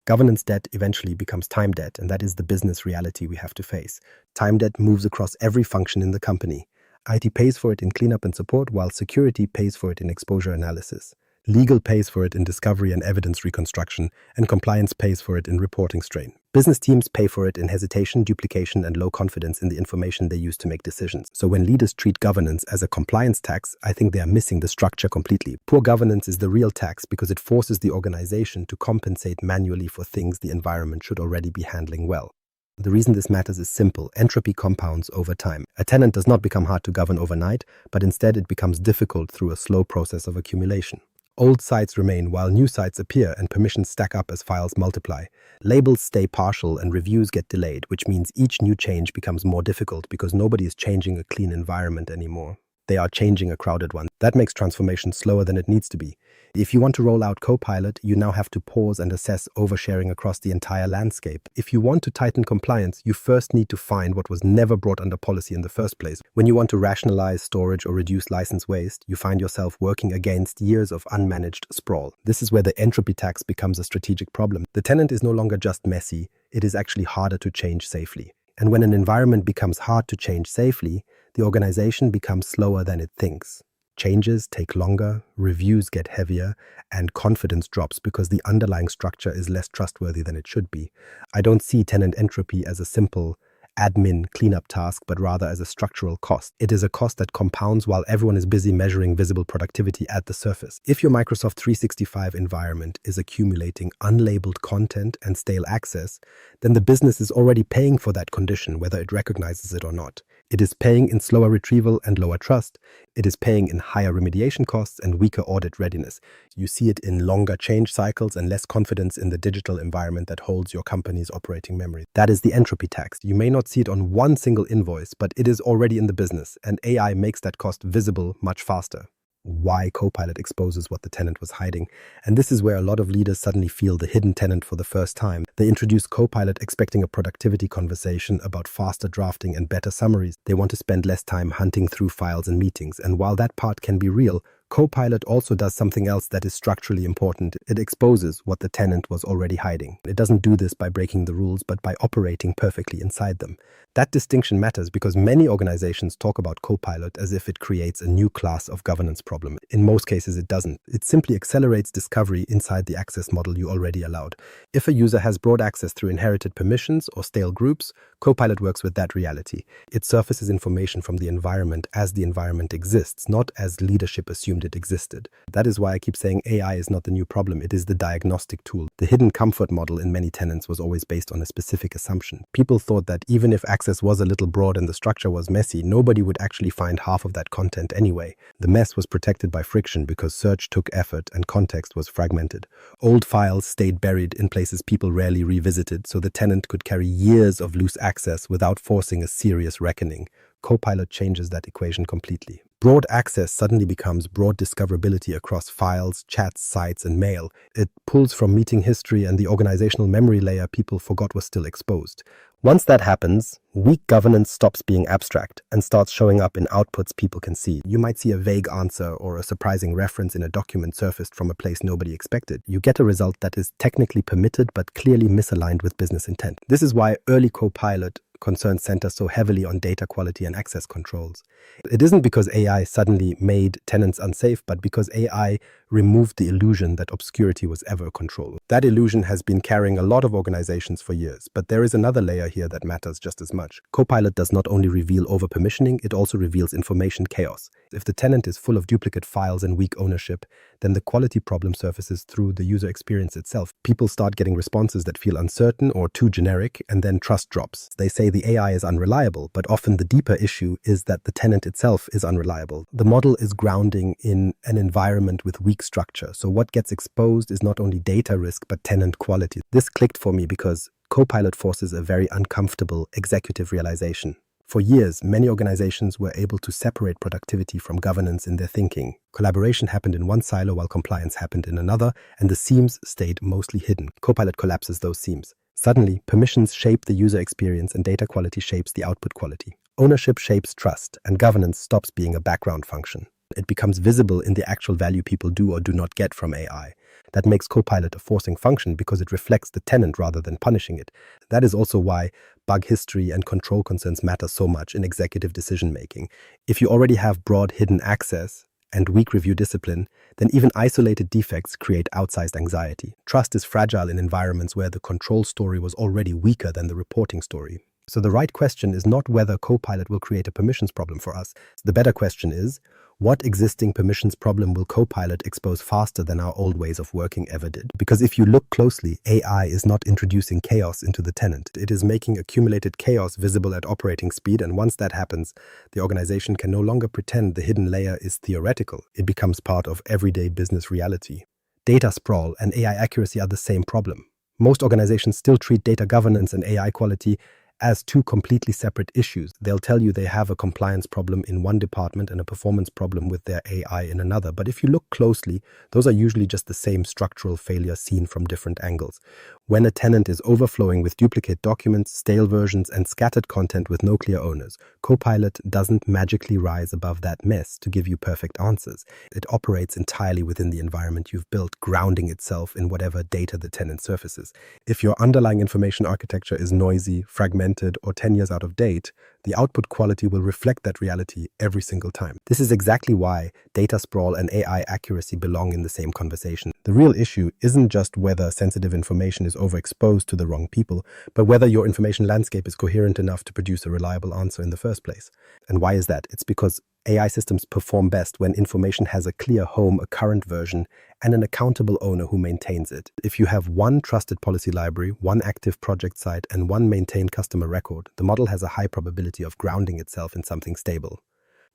A: Governance debt eventually becomes time debt, and that is the business reality we have to face. Time debt moves across every function in the company. IT pays for it in cleanup and support, while security pays for it in exposure analysis. Legal pays for it in discovery and evidence reconstruction, and compliance pays for it in reporting strain. Business teams pay for it in hesitation, duplication, and low confidence in the information they use to make decisions. So when leaders treat governance as a compliance tax, I think they are missing the structure completely. Poor governance is the real tax because it forces the organization to compensate manually for things the environment should already be handling well. The reason this matters is simple. Entropy compounds over time. A tenant does not become hard to govern overnight, but instead it becomes difficult through a slow process of accumulation. Old sites remain while new sites appear and permissions stack up as files multiply. Labels stay partial and reviews get delayed, which means each new change becomes more difficult because nobody is changing a clean environment anymore. They are changing a crowded one. That makes transformation slower than it needs to be. If you want to roll out Copilot, you now have to pause and assess oversharing across the entire landscape. If you want to tighten compliance, you first need to find what was never brought under policy in the first place. When you want to rationalize storage or reduce license waste, you find yourself working against years of unmanaged sprawl. This is where the entropy tax becomes a strategic problem. The tenant is no longer just messy, it is actually harder to change safely. And when an environment becomes hard to change safely, the organization becomes slower than it thinks. Changes take longer, reviews get heavier, and confidence drops because the underlying structure is less trustworthy than it should be. I don't see tenant entropy as a simple admin cleanup task, but rather as a structural cost. It is a cost that compounds while everyone is busy measuring visible productivity at the surface. If your Microsoft 365 environment is accumulating unlabeled content and stale access, then the business is already paying for that condition, whether it recognizes it or not. It is paying in slower retrieval and lower trust. It is paying in higher remediation costs and weaker audit readiness. You see it in longer change cycles and less confidence in the digital environment that holds your company's operating memory. That is the entropy tax. You may not see it on one single invoice, but it is already in the business, and AI makes that cost visible much faster. Why Copilot exposes what the tenant was hiding. And this is where a lot of leaders suddenly feel the hidden tenant for the first time. They introduce Copilot expecting a productivity conversation about faster drafting and better summaries. They want to spend less time hunting through files and meetings. And while that part can be real, Copilot also does something else that is structurally important. It exposes what the tenant was already hiding. It doesn't do this by breaking the rules, but by operating perfectly inside them. That distinction matters because many organizations talk about Copilot as if it creates a new class of governance problem. In most cases, it doesn't. It simply accelerates discovery inside the access model you already allowed. If a user has broad access through inherited permissions or stale groups, Copilot works with that reality. It surfaces information from the environment as the environment exists, not as leadership assumed it existed. That is why I keep saying AI is not the new problem, it is the diagnostic tool. The hidden comfort model in many tenants was always based on a specific assumption. People thought that even if access was a little broad and the structure was messy, nobody would actually find half of that content anyway. The mess was protected by friction because search took effort and context was fragmented. Old files stayed buried in places people rarely revisited, so the tenant could carry years of loose access without forcing a serious reckoning. Copilot changes that equation completely. Broad access suddenly becomes broad discoverability across files, chats, sites, and mail. It pulls from meeting history and the organizational memory layer people forgot was still exposed. Once that happens, weak governance stops being abstract and starts showing up in outputs people can see. You might see a vague answer or a surprising reference in a document surfaced from a place nobody expected. You get a result that is technically permitted but clearly misaligned with business intent. This is why early Copilot concerns center so heavily on data quality and access controls. It isn't because AI suddenly made tenants unsafe, but because AI removed the illusion that obscurity was ever a control. That illusion has been carrying a lot of organizations for years, but there is another layer here that matters just as much. Copilot does not only reveal over-permissioning, it also reveals information chaos. If the tenant is full of duplicate files and weak ownership, then the quality problem surfaces through the user experience itself. People start getting responses that feel uncertain or too generic, and then trust drops. They say the AI is unreliable, but often the deeper issue is that the tenant itself is unreliable. The model is grounding in an environment with weak structure, so what gets exposed is not only data risk, but tenant quality. This clicked for me because Copilot forces a very uncomfortable executive realization. For years, many organizations were able to separate productivity from governance in their thinking. Collaboration happened in one silo while compliance happened in another, and the seams stayed mostly hidden. Copilot collapses those seams. Suddenly, permissions shape the user experience and data quality shapes the output quality. Ownership shapes trust, and governance stops being a background function. It becomes visible in the actual value people do or do not get from AI. That makes Copilot a forcing function because it reflects the tenant rather than punishing it. That is also why bug history and control concerns matter so much in executive decision-making. If you already have broad hidden access and weak review discipline, then even isolated defects create outsized anxiety. Trust is fragile in environments where the control story was already weaker than the reporting story. So the right question is not whether Copilot will create a permissions problem for us. The better question is, what existing permissions problem will Copilot expose faster than our old ways of working ever did? Because if you look closely, AI is not introducing chaos into the tenant. It is making accumulated chaos visible at operating speed, and once that happens, the organization can no longer pretend the hidden layer is theoretical. It becomes part of everyday business reality. Data sprawl and AI accuracy are the same problem. Most organizations still treat data governance and AI quality as two completely separate issues. They'll tell you they have a compliance problem in one department and a performance problem with their AI in another. But if you look closely, those are usually just the same structural failure seen from different angles. When a tenant is overflowing with duplicate documents, stale versions, and scattered content with no clear owners, Copilot doesn't magically rise above that mess to give you perfect answers. It operates entirely within the environment you've built, grounding itself in whatever data the tenant surfaces. If your underlying information architecture is noisy, fragmented, or 10 years out of date, the output quality will reflect that reality every single time. This is exactly why data sprawl and AI accuracy belong in the same conversation. The real issue isn't just whether sensitive information is overexposed to the wrong people, but whether your information landscape is coherent enough to produce a reliable answer in the first place. And why is that? It's because AI systems perform best when information has a clear home, a current version, and an accountable owner who maintains it. If you have one trusted policy library, one active project site, and one maintained customer record, the model has a high probability of grounding itself in something stable.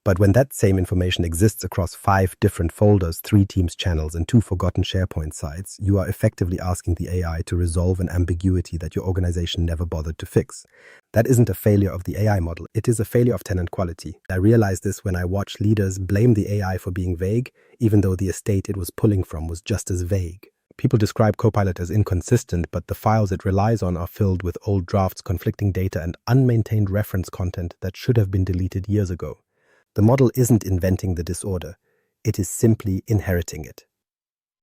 A: But when that same information exists across 5 different folders, 3 Teams channels, and 2 forgotten SharePoint sites, you are effectively asking the AI to resolve an ambiguity that your organization never bothered to fix. That isn't a failure of the AI model, it is a failure of tenant quality. I realized this when I watch leaders blame the AI for being vague, even though the estate it was pulling from was just as vague. People describe Copilot as inconsistent, but the files it relies on are filled with old drafts, conflicting data, and unmaintained reference content that should have been deleted years ago. The model isn't inventing the disorder, it is simply inheriting it.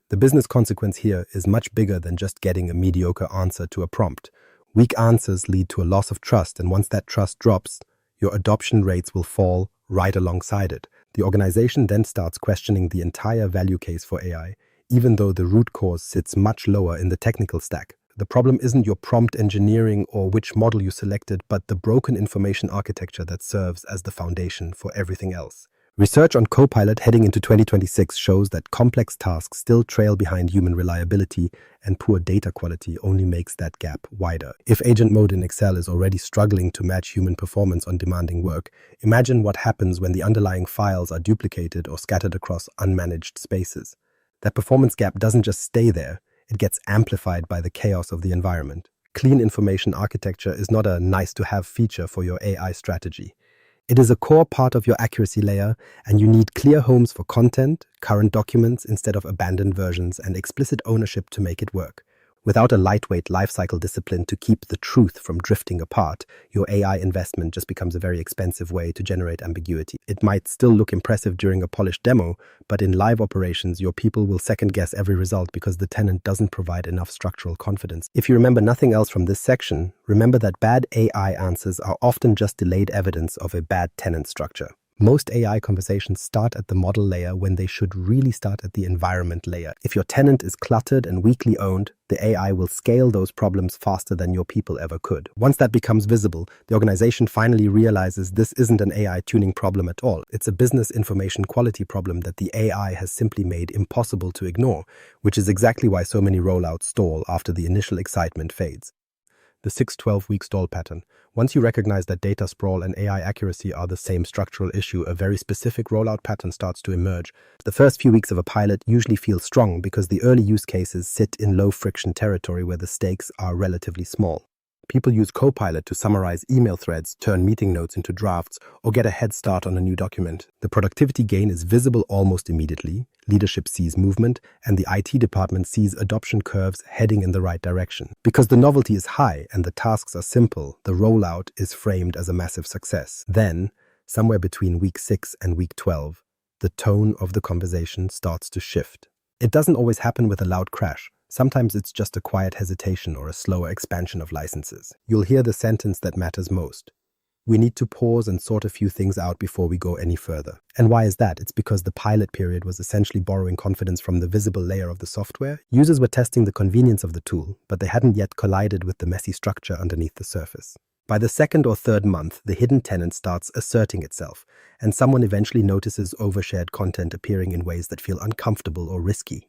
A: The business consequence here is much bigger than just getting a mediocre answer to a prompt. Weak answers lead to a loss of trust, and once that trust drops, your adoption rates will fall right alongside it. The organization then starts questioning the entire value case for AI, even though the root cause sits much lower in the technical stack. The problem isn't your prompt engineering or which model you selected, but the broken information architecture that serves as the foundation for everything else. Research on Copilot heading into 2026 shows that complex tasks still trail behind human reliability, and poor data quality only makes that gap wider. If agent mode in Excel is already struggling to match human performance on demanding work, imagine what happens when the underlying files are duplicated or scattered across unmanaged spaces. That performance gap doesn't just stay there, it gets amplified by the chaos of the environment. Clean information architecture is not a nice-to-have feature for your AI strategy. It is a core part of your accuracy layer, and you need clear homes for content, current documents instead of abandoned versions, and explicit ownership to make it work. Without a lightweight lifecycle discipline to keep the truth from drifting apart, your AI investment just becomes a very expensive way to generate ambiguity. It might still look impressive during a polished demo, but in live operations, your people will second-guess every result because the tenant doesn't provide enough structural confidence. If you remember nothing else from this section, remember that bad AI answers are often just delayed evidence of a bad tenant structure. Most AI conversations start at the model layer when they should really start at the environment layer. If your tenant is cluttered and weakly owned, the AI will scale those problems faster than your people ever could. Once that becomes visible, the organization finally realizes this isn't an AI tuning problem at all. It's a business information quality problem that the AI has simply made impossible to ignore, which is exactly why so many rollouts stall after the initial excitement fades. The 6-12-week stall pattern. Once you recognize that data sprawl and AI accuracy are the same structural issue, a very specific rollout pattern starts to emerge. The first few weeks of a pilot usually feel strong because the early use cases sit in low-friction territory where the stakes are relatively small. People use Copilot to summarize email threads, turn meeting notes into drafts, or get a head start on a new document. The productivity gain is visible almost immediately. Leadership sees movement, and the IT department sees adoption curves heading in the right direction. Because the novelty is high and the tasks are simple, the rollout is framed as a massive success. Then, somewhere between week 6 and week 12, the tone of the conversation starts to shift. It doesn't always happen with a loud crash. Sometimes it's just a quiet hesitation or a slower expansion of licenses. You'll hear the sentence that matters most. We need to pause and sort a few things out before we go any further. And why is that? It's because the pilot period was essentially borrowing confidence from the visible layer of the software. Users were testing the convenience of the tool, but they hadn't yet collided with the messy structure underneath the surface. By the second or third month, the hidden tenant starts asserting itself, and someone eventually notices overshared content appearing in ways that feel uncomfortable or risky.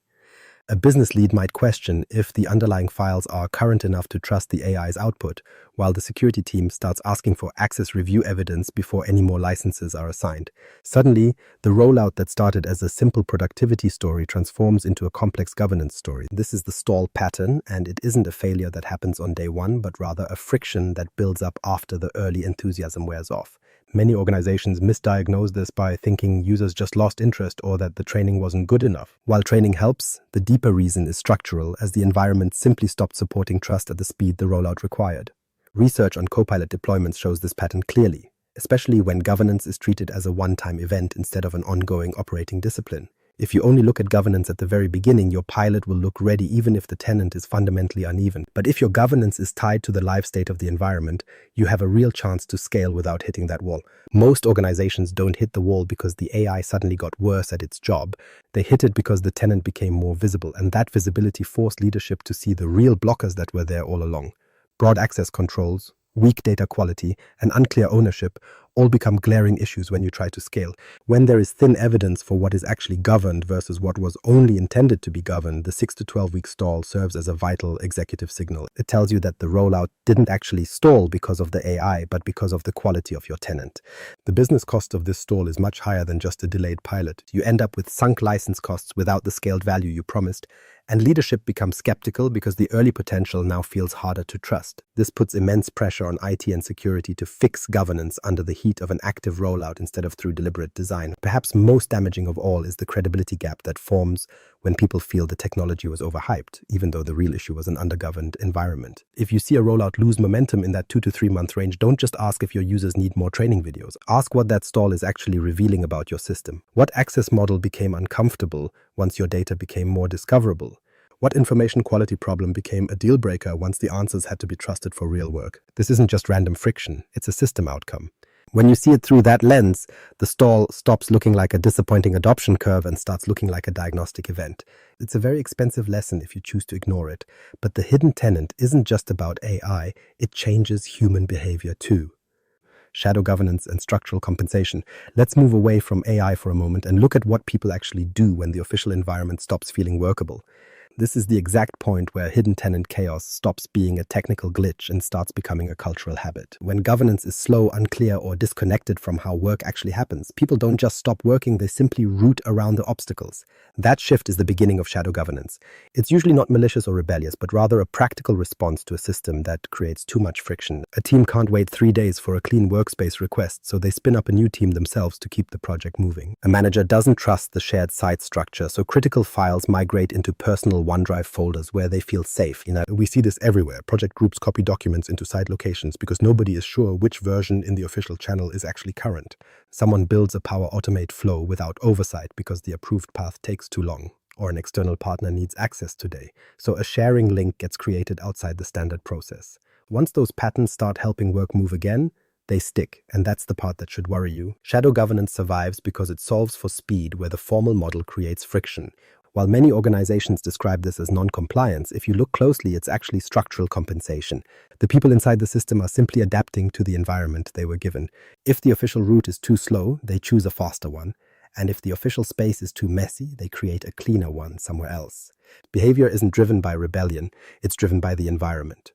A: A business lead might question if the underlying files are current enough to trust the AI's output, while the security team starts asking for access review evidence before any more licenses are assigned. Suddenly, the rollout that started as a simple productivity story transforms into a complex governance story. This is the stall pattern, and it isn't a failure that happens on day one, but rather a friction that builds up after the early enthusiasm wears off. Many organizations misdiagnose this by thinking users just lost interest or that the training wasn't good enough. While training helps, the deeper reason is structural, as the environment simply stopped supporting trust at the speed the rollout required. Research on Copilot deployments shows this pattern clearly, especially when governance is treated as a one-time event instead of an ongoing operating discipline. If you only look at governance at the very beginning, your pilot will look ready even if the tenant is fundamentally uneven. But if your governance is tied to the live state of the environment, you have a real chance to scale without hitting that wall. Most organizations don't hit the wall because the AI suddenly got worse at its job. They hit it because the tenant became more visible, and that visibility forced leadership to see the real blockers that were there all along. Broad access controls, weak data quality, and unclear ownership all become glaring issues when you try to scale. When there is thin evidence for what is actually governed versus what was only intended to be governed, the 6 to 12 week stall serves as a vital executive signal. It tells you that the rollout didn't actually stall because of the AI, but because of the quality of your tenant. The business cost of this stall is much higher than just a delayed pilot. You end up with sunk license costs without the scaled value you promised, and leadership becomes skeptical because the early potential now feels harder to trust. This puts immense pressure on IT and security to fix governance under the heat of an active rollout instead of through deliberate design. Perhaps most damaging of all is the credibility gap that forms when people feel the technology was overhyped, even though the real issue was an undergoverned environment. If you see a rollout lose momentum in that 2 to 3 month range, don't just ask if your users need more training videos. Ask what that stall is actually revealing about your system. What access model became uncomfortable once your data became more discoverable? What information quality problem became a deal breaker once the answers had to be trusted for real work? This isn't just random friction, it's a system outcome. When you see it through that lens, the stall stops looking like a disappointing adoption curve and starts looking like a diagnostic event. It's a very expensive lesson if you choose to ignore it, but the hidden tenant isn't just about AI, it changes human behavior too. Shadow governance and structural compensation. Let's move away from AI for a moment and look at what people actually do when the official environment stops feeling workable. This is the exact point where hidden tenant chaos stops being a technical glitch and starts becoming a cultural habit. When governance is slow, unclear, or disconnected from how work actually happens, people don't just stop working, they simply root around the obstacles. That shift is the beginning of shadow governance. It's usually not malicious or rebellious, but rather a practical response to a system that creates too much friction. A team can't wait 3 days for a clean workspace request, so they spin up a new team themselves to keep the project moving. A manager doesn't trust the shared site structure, so critical files migrate into personal OneDrive folders where they feel safe. We see this everywhere. Project groups copy documents into site locations because nobody is sure which version in the official channel is actually current. Someone builds a Power Automate flow without oversight because the approved path takes too long, or an external partner needs access today. So a sharing link gets created outside the standard process. Once those patterns start helping work move again, they stick, and that's the part that should worry you. Shadow governance survives because it solves for speed where the formal model creates friction. While many organizations describe this as non-compliance, if you look closely, it's actually structural compensation. The people inside the system are simply adapting to the environment they were given. If the official route is too slow, they choose a faster one. And if the official space is too messy, they create a cleaner one somewhere else. Behavior isn't driven by rebellion, it's driven by the environment.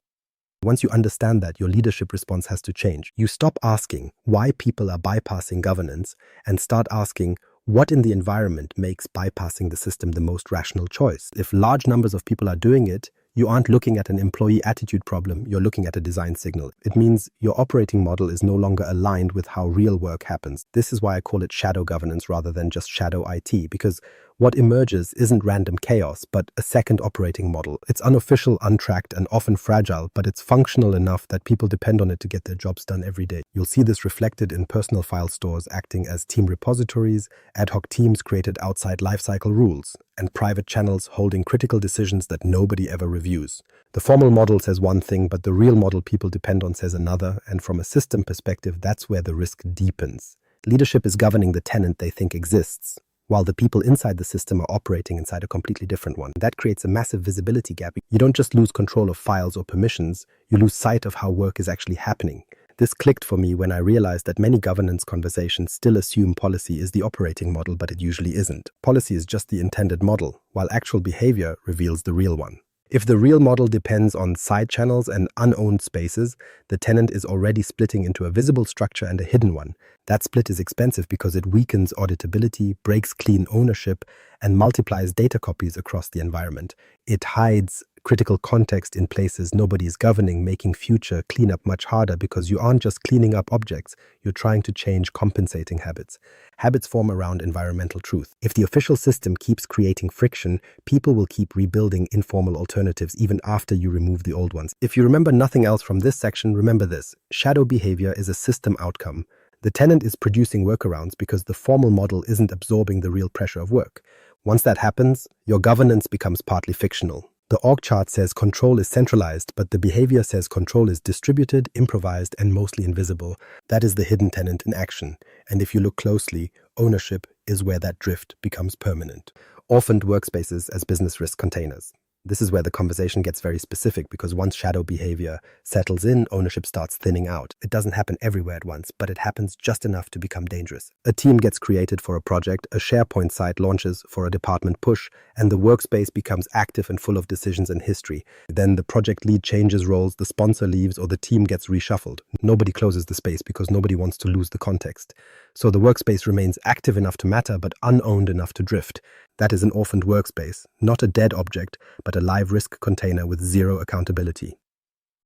A: Once you understand that, your leadership response has to change. You stop asking why people are bypassing governance and start asking, what in the environment makes bypassing the system the most rational choice? If large numbers of people are doing it, You aren't looking at an employee attitude problem, you're looking at a design signal. It means your operating model is no longer aligned with how real work happens. This is why I call it shadow governance rather than just shadow IT, because what emerges isn't random chaos, but a second operating model. It's unofficial, untracked, and often fragile, but it's functional enough that people depend on it to get their jobs done every day. You'll see this reflected in personal file stores acting as team repositories, ad hoc teams created outside lifecycle rules, and private channels holding critical decisions that nobody ever reviews. The formal model says one thing, but the real model people depend on says another, and from a system perspective, that's where the risk deepens. Leadership is governing the tenant they think exists, while the people inside the system are operating inside a completely different one. That creates a massive visibility gap. You don't just lose control of files or permissions, you lose sight of how work is actually happening. This clicked for me when I realized that many governance conversations still assume policy is the operating model, but it usually isn't. Policy is just the intended model, while actual behavior reveals the real one. If the real model depends on side channels and unowned spaces, the tenant is already splitting into a visible structure and a hidden one. That split is expensive because it weakens auditability, breaks clean ownership, and multiplies data copies across the environment. It hides critical context in places nobody is governing, making future cleanup much harder because you aren't just cleaning up objects, you're trying to change compensating habits. Habits form around environmental truth. If the official system keeps creating friction, people will keep rebuilding informal alternatives even after you remove the old ones. If you remember nothing else from this section, remember this. Shadow behavior is a system outcome. The tenant is producing workarounds because the formal model isn't absorbing the real pressure of work. Once that happens, your governance becomes partly fictional. The org chart says control is centralized, but the behavior says control is distributed, improvised, and mostly invisible. That is the hidden tenant in action. And if you look closely, ownership is where that drift becomes permanent. Orphaned workspaces as business risk containers. This is where the conversation gets very specific because once shadow behavior settles in, ownership starts thinning out. It doesn't happen everywhere at once, but it happens just enough to become dangerous. A team gets created for a project, a SharePoint site launches for a department push, and the workspace becomes active and full of decisions and history. Then the project lead changes roles, the sponsor leaves, or the team gets reshuffled. Nobody closes the space because nobody wants to lose the context. So the workspace remains active enough to matter, but unowned enough to drift. That is an orphaned workspace, not a dead object, but a live risk container with zero accountability.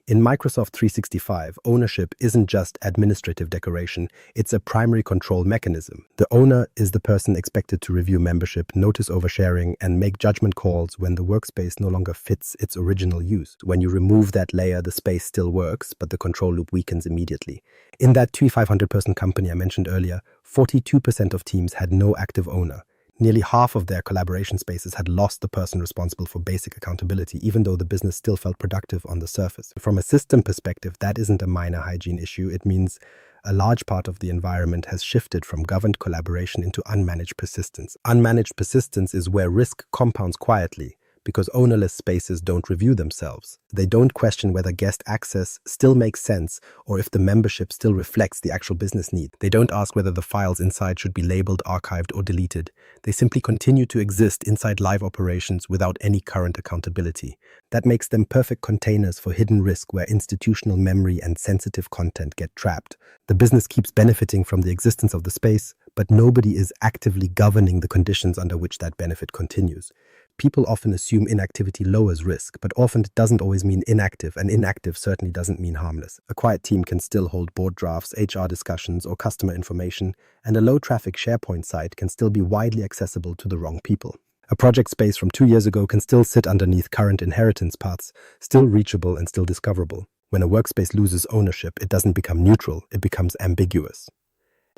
A: In Microsoft 365, ownership isn't just administrative decoration, it's a primary control mechanism. The owner is the person expected to review membership, notice oversharing, and make judgment calls when the workspace no longer fits its original use. When you remove that layer, the space still works, but the control loop weakens immediately. In that 500-person company I mentioned earlier, 42% of teams had no active owner. Nearly half of their collaboration spaces had lost the person responsible for basic accountability, even though the business still felt productive on the surface. From a system perspective, that isn't a minor hygiene issue. It means a large part of the environment has shifted from governed collaboration into unmanaged persistence. Unmanaged persistence is where risk compounds quietly, because ownerless spaces don't review themselves. They don't question whether guest access still makes sense or if the membership still reflects the actual business need. They don't ask whether the files inside should be labeled, archived, or deleted. They simply continue to exist inside live operations without any current accountability. That makes them perfect containers for hidden risk where institutional memory and sensitive content get trapped. The business keeps benefiting from the existence of the space, but nobody is actively governing the conditions under which that benefit continues. People often assume inactivity lowers risk, but often it doesn't always mean inactive, and inactive certainly doesn't mean harmless. A quiet team can still hold board drafts, HR discussions, or customer information, and a low-traffic SharePoint site can still be widely accessible to the wrong people. A project space from 2 years ago can still sit underneath current inheritance paths, still reachable and still discoverable. When a workspace loses ownership, it doesn't become neutral, it becomes ambiguous.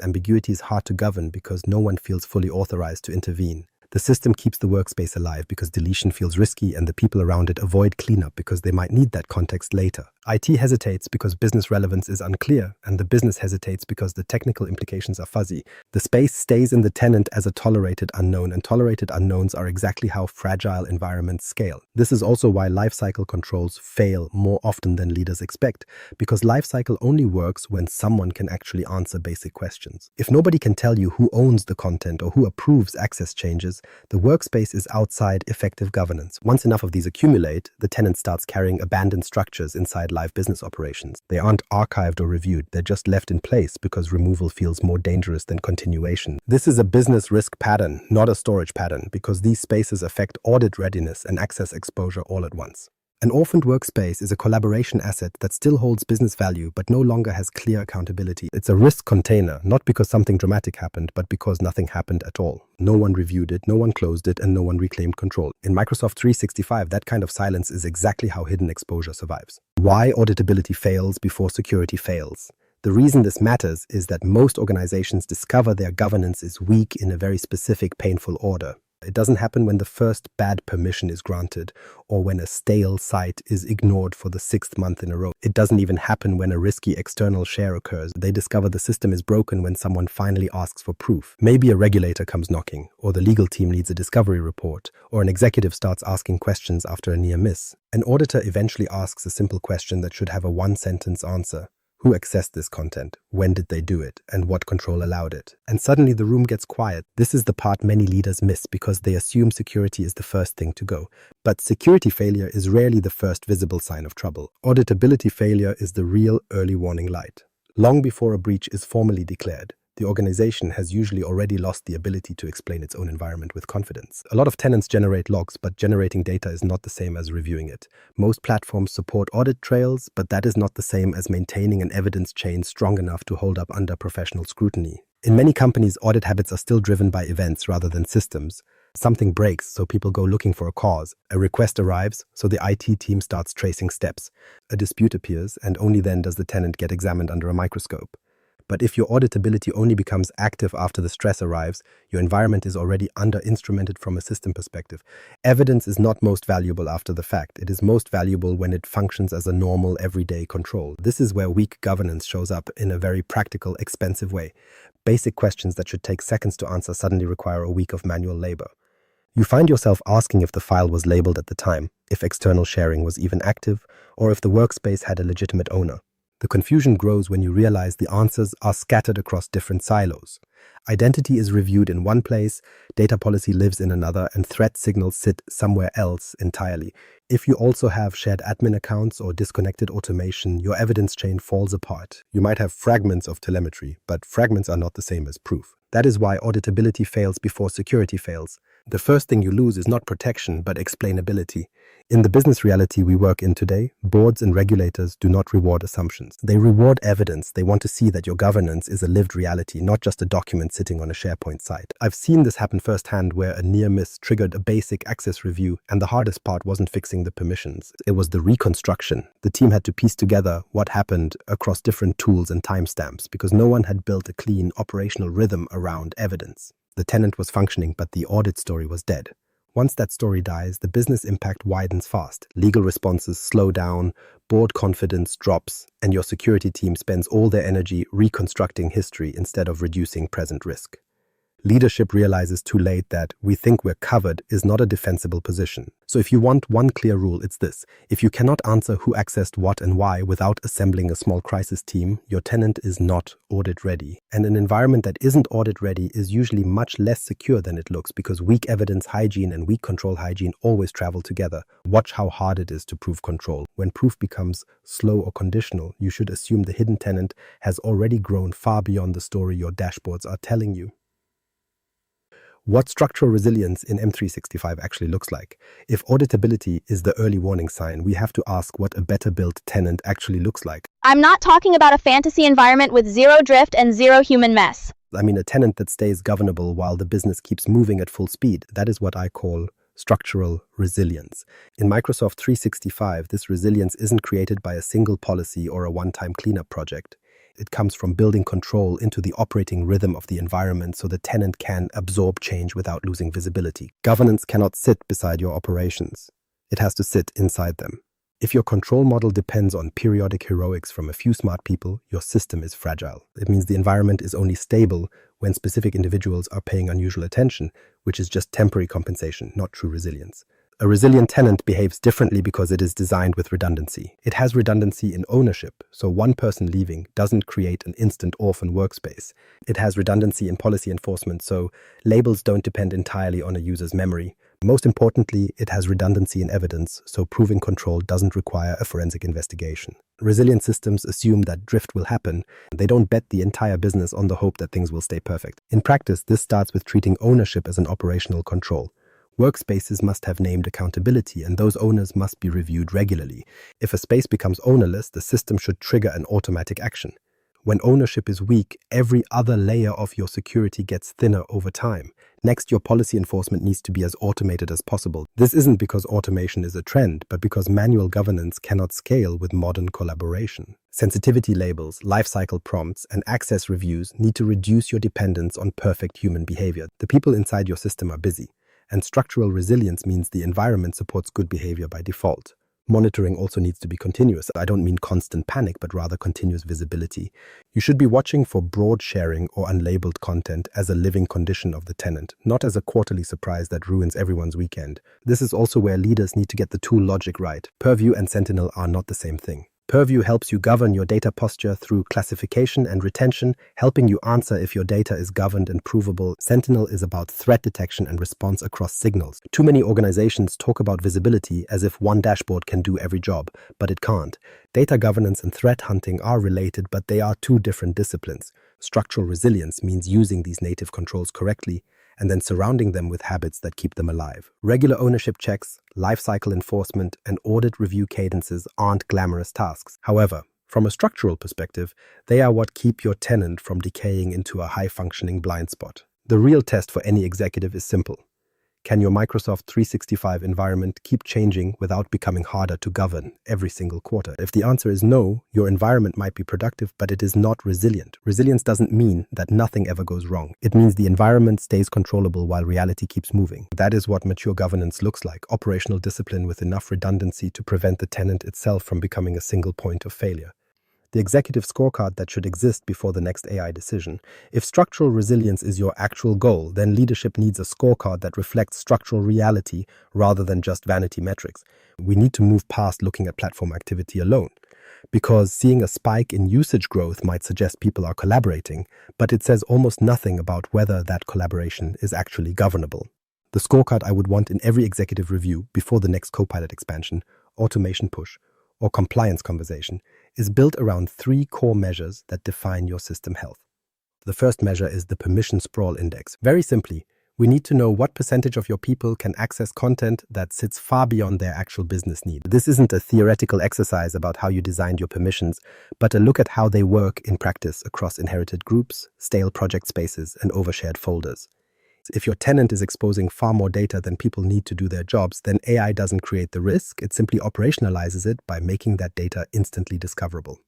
A: Ambiguity is hard to govern because no one feels fully authorized to intervene. The system keeps the workspace alive because deletion feels risky and the people around it avoid cleanup because they might need that context later. IT hesitates because business relevance is unclear, and the business hesitates because the technical implications are fuzzy. The space stays in the tenant as a tolerated unknown, and tolerated unknowns are exactly how fragile environments scale. This is also why lifecycle controls fail more often than leaders expect, because lifecycle only works when someone can actually answer basic questions. If nobody can tell you who owns the content or who approves access changes, the workspace is outside effective governance. Once enough of these accumulate, the tenant starts carrying abandoned structures inside live business operations. They aren't archived or reviewed, they're just left in place because removal feels more dangerous than continuation. This is a business risk pattern, not a storage pattern, because these spaces affect audit readiness and access exposure all at once. An orphaned workspace is a collaboration asset that still holds business value but no longer has clear accountability. It's a risk container, not because something dramatic happened, but because nothing happened at all. No one reviewed it, no one closed it, and no one reclaimed control. In Microsoft 365, that kind of silence is exactly how hidden exposure survives. Why auditability fails before security fails? The reason this matters is that most organizations discover their governance is weak in a very specific, painful order. It doesn't happen when the first bad permission is granted or when a stale site is ignored for the 6th month in a row. It doesn't even happen when a risky external share occurs. They discover the system is broken when someone finally asks for proof. Maybe a regulator comes knocking, or the legal team needs a discovery report, or an executive starts asking questions after a near miss. An auditor eventually asks a simple question that should have a one-sentence answer. Who accessed this content? When did they do it? And what control allowed it? And suddenly the room gets quiet. This is the part many leaders miss because they assume security is the first thing to go. But security failure is rarely the first visible sign of trouble. Auditability failure is the real early warning light. Long before a breach is formally declared, the organization has usually already lost the ability to explain its own environment with confidence. A lot of tenants generate logs, but generating data is not the same as reviewing it. Most platforms support audit trails, but that is not the same as maintaining an evidence chain strong enough to hold up under professional scrutiny. In many companies, audit habits are still driven by events rather than systems. Something breaks, so people go looking for a cause. A request arrives, so the IT team starts tracing steps. A dispute appears, and only then does the tenant get examined under a microscope. But if your auditability only becomes active after the stress arrives, your environment is already under-instrumented from a system perspective. Evidence is not most valuable after the fact. It is most valuable when it functions as a normal, everyday control. This is where weak governance shows up in a very practical, expensive way. Basic questions that should take seconds to answer suddenly require a week of manual labor. You find yourself asking if the file was labeled at the time, if external sharing was even active, or if the workspace had a legitimate owner. The confusion grows when you realize the answers are scattered across different silos. Identity is reviewed in one place, data policy lives in another, and threat signals sit somewhere else entirely. If you also have shared admin accounts or disconnected automation, your evidence chain falls apart. You might have fragments of telemetry, but fragments are not the same as proof. That is why auditability fails before security fails. The first thing you lose is not protection, but explainability. In the business reality we work in today, boards and regulators do not reward assumptions. They reward evidence. They want to see that your governance is a lived reality, not just a document sitting on a SharePoint site. I've seen this happen firsthand where a near miss triggered a basic access review, and the hardest part wasn't fixing the permissions. It was the reconstruction. The team had to piece together what happened across different tools and timestamps because no one had built a clean operational rhythm around evidence. The tenant was functioning, but the audit story was dead. Once that story dies, the business impact widens fast. Legal responses slow down, board confidence drops, and your security team spends all their energy reconstructing history instead of reducing present risk. Leadership realizes too late that we think we're covered is not a defensible position. So if you want one clear rule, it's this. If you cannot answer who accessed what and why without assembling a small crisis team, your tenant is not audit ready. And an environment that isn't audit ready is usually much less secure than it looks because weak evidence hygiene and weak control hygiene always travel together. Watch how hard it is to prove control. When proof becomes slow or conditional, you should assume the hidden tenant has already grown far beyond the story your dashboards are telling you. What structural resilience in M365 actually looks like. If auditability is the early warning sign, we have to ask what a better built tenant actually looks like.
B: I'm not talking about a fantasy environment with zero drift and zero human mess.
A: I mean a tenant that stays governable while the business keeps moving at full speed. That is what I call structural resilience. In Microsoft 365, this resilience isn't created by a single policy or a one-time cleanup project. It comes from building control into the operating rhythm of the environment so the tenant can absorb change without losing visibility. Governance cannot sit beside your operations. It has to sit inside them. If your control model depends on periodic heroics from a few smart people, your system is fragile. It means the environment is only stable when specific individuals are paying unusual attention, which is just temporary compensation, not true resilience. A resilient tenant behaves differently because it is designed with redundancy. It has redundancy in ownership, so one person leaving doesn't create an instant orphan workspace. It has redundancy in policy enforcement, so labels don't depend entirely on a user's memory. Most importantly, it has redundancy in evidence, so proving control doesn't require a forensic investigation. Resilient systems assume that drift will happen. They don't bet the entire business on the hope that things will stay perfect. In practice, this starts with treating ownership as an operational control. Workspaces must have named accountability, and those owners must be reviewed regularly. If a space becomes ownerless, the system should trigger an automatic action. When ownership is weak, every other layer of your security gets thinner over time. Next, your policy enforcement needs to be as automated as possible. This isn't because automation is a trend, but because manual governance cannot scale with modern collaboration. Sensitivity labels, lifecycle prompts, and access reviews need to reduce your dependence on perfect human behavior. The people inside your system are busy, and structural resilience means the environment supports good behavior by default. Monitoring also needs to be continuous. I don't mean constant panic, but rather continuous visibility. You should be watching for broad sharing or unlabeled content as a living condition of the tenant, not as a quarterly surprise that ruins everyone's weekend. This is also where leaders need to get the tool logic right. Purview and Sentinel are not the same thing. Purview helps you govern your data posture through classification and retention, helping you answer if your data is governed and provable. Sentinel is about threat detection and response across signals. Too many organizations talk about visibility as if one dashboard can do every job, but it can't. Data governance and threat hunting are related, but they are two different disciplines. Structural resilience means using these native controls correctly and then surrounding them with habits that keep them alive. Regular ownership checks, lifecycle enforcement, and audit review cadences aren't glamorous tasks. However, from a structural perspective, they are what keep your tenant from decaying into a high-functioning blind spot. The real test for any executive is simple. Can your Microsoft 365 environment keep changing without becoming harder to govern every single quarter? If the answer is no, your environment might be productive, but it is not resilient. Resilience doesn't mean that nothing ever goes wrong. It means the environment stays controllable while reality keeps moving. That is what mature governance looks like: operational discipline with enough redundancy to prevent the tenant itself from becoming a single point of failure. The executive scorecard that should exist before the next AI decision. If structural resilience is your actual goal, then leadership needs a scorecard that reflects structural reality rather than just vanity metrics. We need to move past looking at platform activity alone, because seeing a spike in usage growth might suggest people are collaborating, but it says almost nothing about whether that collaboration is actually governable. The scorecard I would want in every executive review before the next Copilot expansion, automation push, or compliance conversation is built around three core measures that define your system health. The first measure is the permission sprawl index. Very simply, we need to know what percentage of your people can access content that sits far beyond their actual business need. This isn't a theoretical exercise about how you designed your permissions, but a look at how they work in practice across inherited groups, stale project spaces, and overshared folders. If your tenant is exposing far more data than people need to do their jobs, then AI doesn't create the risk, it simply operationalizes it by making that data instantly discoverable.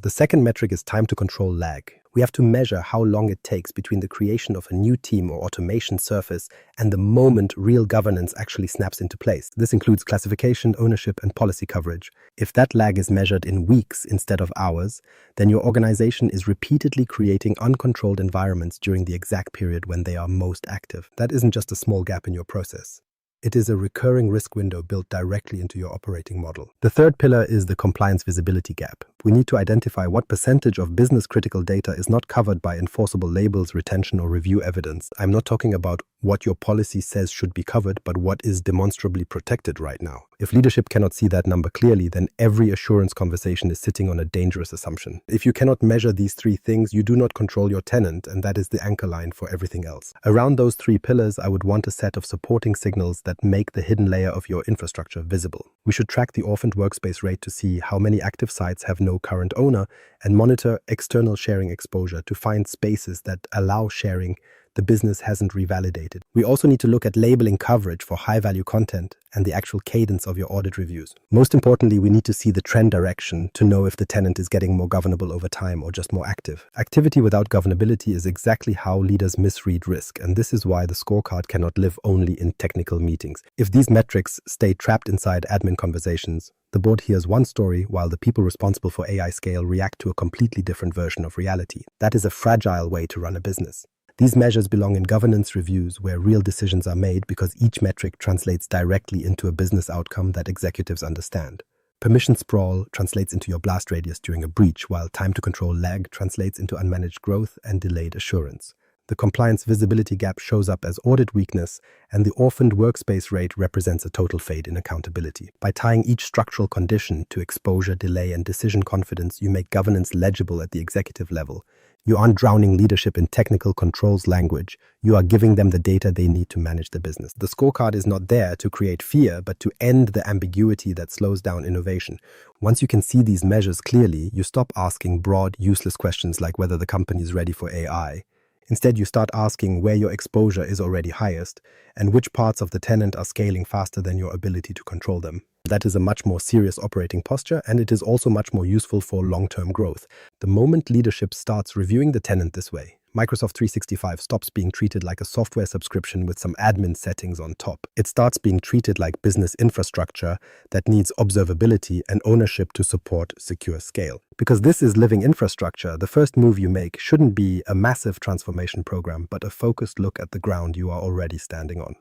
A: The second metric is time to control lag. We have to measure how long it takes between the creation of a new team or automation surface and the moment real governance actually snaps into place. This includes classification, ownership, and policy coverage. If that lag is measured in weeks instead of hours, then your organization is repeatedly creating uncontrolled environments during the exact period when they are most active. That isn't just a small gap in your process. It is a recurring risk window built directly into your operating model. The third pillar is the compliance visibility gap. We need to identify what percentage of business-critical data is not covered by enforceable labels, retention, or review evidence. I'm not talking about what your policy says should be covered, but what is demonstrably protected right now. If leadership cannot see that number clearly, then every assurance conversation is sitting on a dangerous assumption. If you cannot measure these three things, you do not control your tenant, and that is the anchor line for everything else. Around those three pillars, I would want a set of supporting signals that make the hidden layer of your infrastructure visible. We should track the orphaned workspace rate to see how many active sites have no current owner and monitor external sharing exposure to find spaces that allow sharing the business hasn't revalidated. We also need to look at labeling coverage for high-value content and the actual cadence of your audit reviews. Most importantly, we need to see the trend direction to know if the tenant is getting more governable over time or just more active. Activity without governability is exactly how leaders misread risk, and this is why the scorecard cannot live only in technical meetings. If these metrics stay trapped inside admin conversations, the board hears one story while the people responsible for AI scale react to a completely different version of reality. That is a fragile way to run a business. These measures belong in governance reviews where real decisions are made because each metric translates directly into a business outcome that executives understand. Permission sprawl translates into your blast radius during a breach, while time to control lag translates into unmanaged growth and delayed assurance. The compliance visibility gap shows up as audit weakness, and the orphaned workspace rate represents a total fade in accountability. By tying each structural condition to exposure, delay, and decision confidence, you make governance legible at the executive level. You aren't drowning leadership in technical controls language. You are giving them the data they need to manage the business. The scorecard is not there to create fear, but to end the ambiguity that slows down innovation. Once you can see these measures clearly, you stop asking broad, useless questions like whether the company is ready for AI. Instead, you start asking where your exposure is already highest and which parts of the tenant are scaling faster than your ability to control them. That is a much more serious operating posture, and it is also much more useful for long-term growth. The moment leadership starts reviewing the tenant this way, Microsoft 365 stops being treated like a software subscription with some admin settings on top. It starts being treated like business infrastructure that needs observability and ownership to support secure scale. Because this is living infrastructure, the first move you make shouldn't be a massive transformation program, but a focused look at the ground you are already standing on.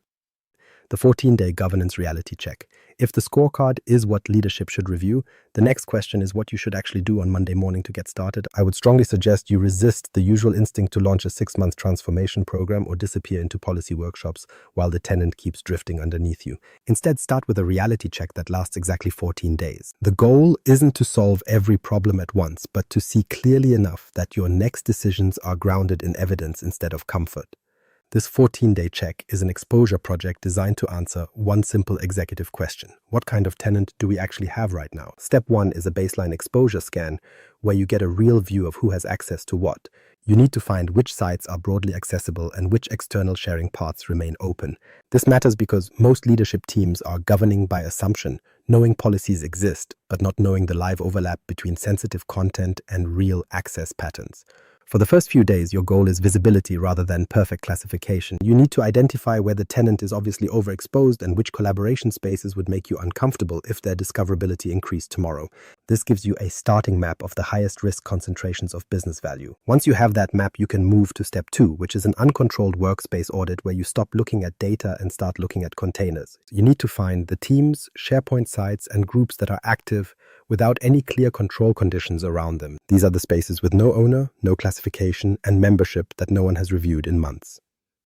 A: The 14-day governance reality check. If the scorecard is what leadership should review, the next question is what you should actually do on Monday morning to get started. I would strongly suggest you resist the usual instinct to launch a 6-month transformation program or disappear into policy workshops while the tenant keeps drifting underneath you. Instead, start with a reality check that lasts exactly 14 days. The goal isn't to solve every problem at once, but to see clearly enough that your next decisions are grounded in evidence instead of comfort. This 14-day check is an exposure project designed to answer one simple executive question. What kind of tenant do we actually have right now? Step 1 is a baseline exposure scan where you get a real view of who has access to what. You need to find which sites are broadly accessible and which external sharing paths remain open. This matters because most leadership teams are governing by assumption, knowing policies exist, but not knowing the live overlap between sensitive content and real access patterns. For the first few days, your goal is visibility rather than perfect classification. You need to identify where the tenant is obviously overexposed and which collaboration spaces would make you uncomfortable if their discoverability increased tomorrow. This gives you a starting map of the highest risk concentrations of business value. Once you have that map, you can move to step 2, which is an uncontrolled workspace audit where you stop looking at data and start looking at containers. You need to find the teams, SharePoint sites, and groups that are active without any clear control conditions around them. These are the spaces with no owner, no classification, and membership that no one has reviewed in months.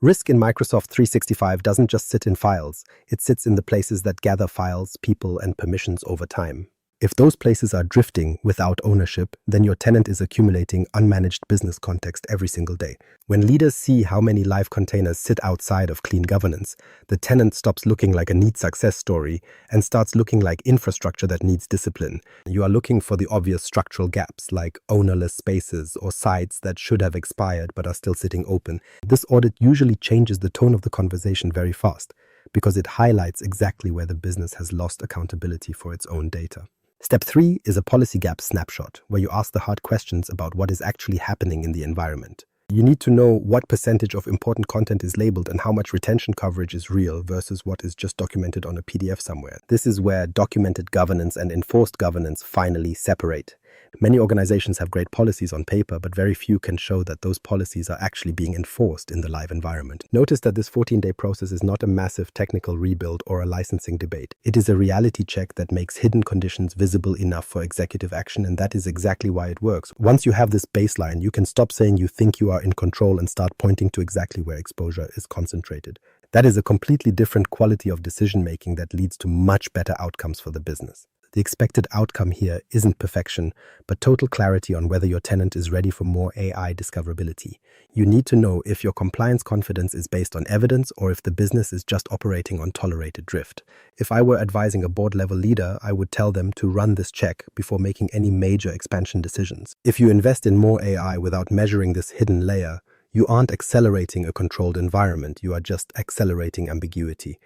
A: Risk in Microsoft 365 doesn't just sit in files, it sits in the places that gather files, people, and permissions over time. If those places are drifting without ownership, then your tenant is accumulating unmanaged business context every single day. When leaders see how many live containers sit outside of clean governance, the tenant stops looking like a neat success story and starts looking like infrastructure that needs discipline. You are looking for the obvious structural gaps like ownerless spaces or sites that should have expired but are still sitting open. This audit usually changes the tone of the conversation very fast because it highlights exactly where the business has lost accountability for its own data. Step 3 is a policy gap snapshot, where you ask the hard questions about what is actually happening in the environment. You need to know what percentage of important content is labeled and how much retention coverage is real versus what is just documented on a PDF somewhere. This is where documented governance and enforced governance finally separate. Many organizations have great policies on paper, but very few can show that those policies are actually being enforced in the live environment. Notice that this 14-day process is not a massive technical rebuild or a licensing debate. It is a reality check that makes hidden conditions visible enough for executive action, and that is exactly why it works. Once you have this baseline, you can stop saying you think you are in control and start pointing to exactly where exposure is concentrated. That is a completely different quality of decision-making that leads to much better outcomes for the business. The expected outcome here isn't perfection, but total clarity on whether your tenant is ready for more AI discoverability. You need to know if your compliance confidence is based on evidence or if the business is just operating on tolerated drift. If I were advising a board-level leader, I would tell them to run this check before making any major expansion decisions. If you invest in more AI without measuring this hidden layer, you aren't accelerating a controlled environment, you are just accelerating ambiguity.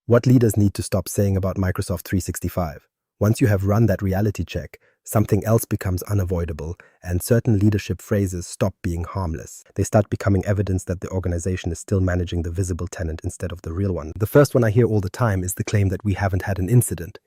A: What leaders need to stop saying about Microsoft 365? Once you have run that reality check, something else becomes unavoidable, and certain leadership phrases stop being harmless. They start becoming evidence that the organization is still managing the visible tenant instead of the real one. The first one I hear all the time is the claim that we haven't had an incident.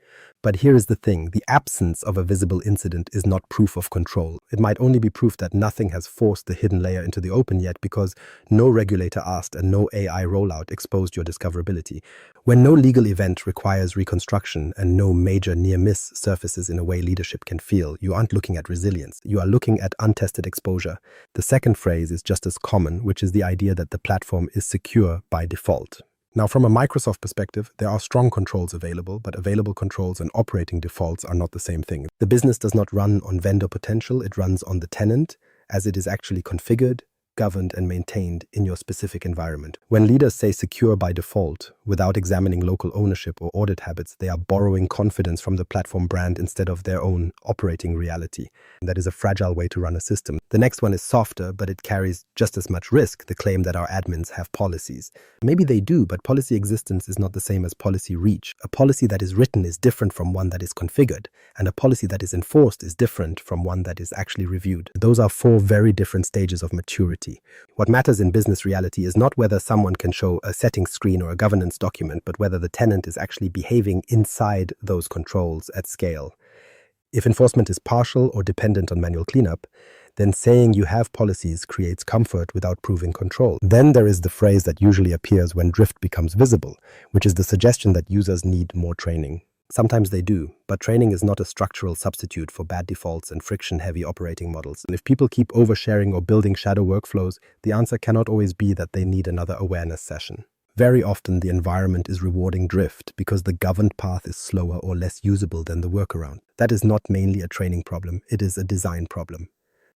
A: But here is the thing, the absence of a visible incident is not proof of control. It might only be proof that nothing has forced the hidden layer into the open yet because no regulator asked and no AI rollout exposed your discoverability. When no legal event requires reconstruction and no major near-miss surfaces in a way leadership can feel, you aren't looking at resilience, you are looking at untested exposure. The second phrase is just as common, which is the idea that the platform is secure by default. Now, from a Microsoft perspective, there are strong controls available, but available controls and operating defaults are not the same thing. The business does not run on vendor potential, it runs on the tenant, as it is actually configured, governed, and maintained in your specific environment. When leaders say secure by default, without examining local ownership or audit habits, they are borrowing confidence from the platform brand instead of their own operating reality. That is a fragile way to run a system. The next one is softer, but it carries just as much risk, the claim that our admins have policies. Maybe they do, but policy existence is not the same as policy reach. A policy that is written is different from one that is configured, and a policy that is enforced is different from one that is actually reviewed. Those are four very different stages of maturity. What matters in business reality is not whether someone can show a settings screen or a governance document, but whether the tenant is actually behaving inside those controls at scale. If enforcement is partial or dependent on manual cleanup, then saying you have policies creates comfort without proving control. Then there is the phrase that usually appears when drift becomes visible, which is the suggestion that users need more training. Sometimes they do, but training is not a structural substitute for bad defaults and friction-heavy operating models. And if people keep oversharing or building shadow workflows, the answer cannot always be that they need another awareness session. Very often, the environment is rewarding drift because the governed path is slower or less usable than the workaround. That is not mainly a training problem, it is a design problem.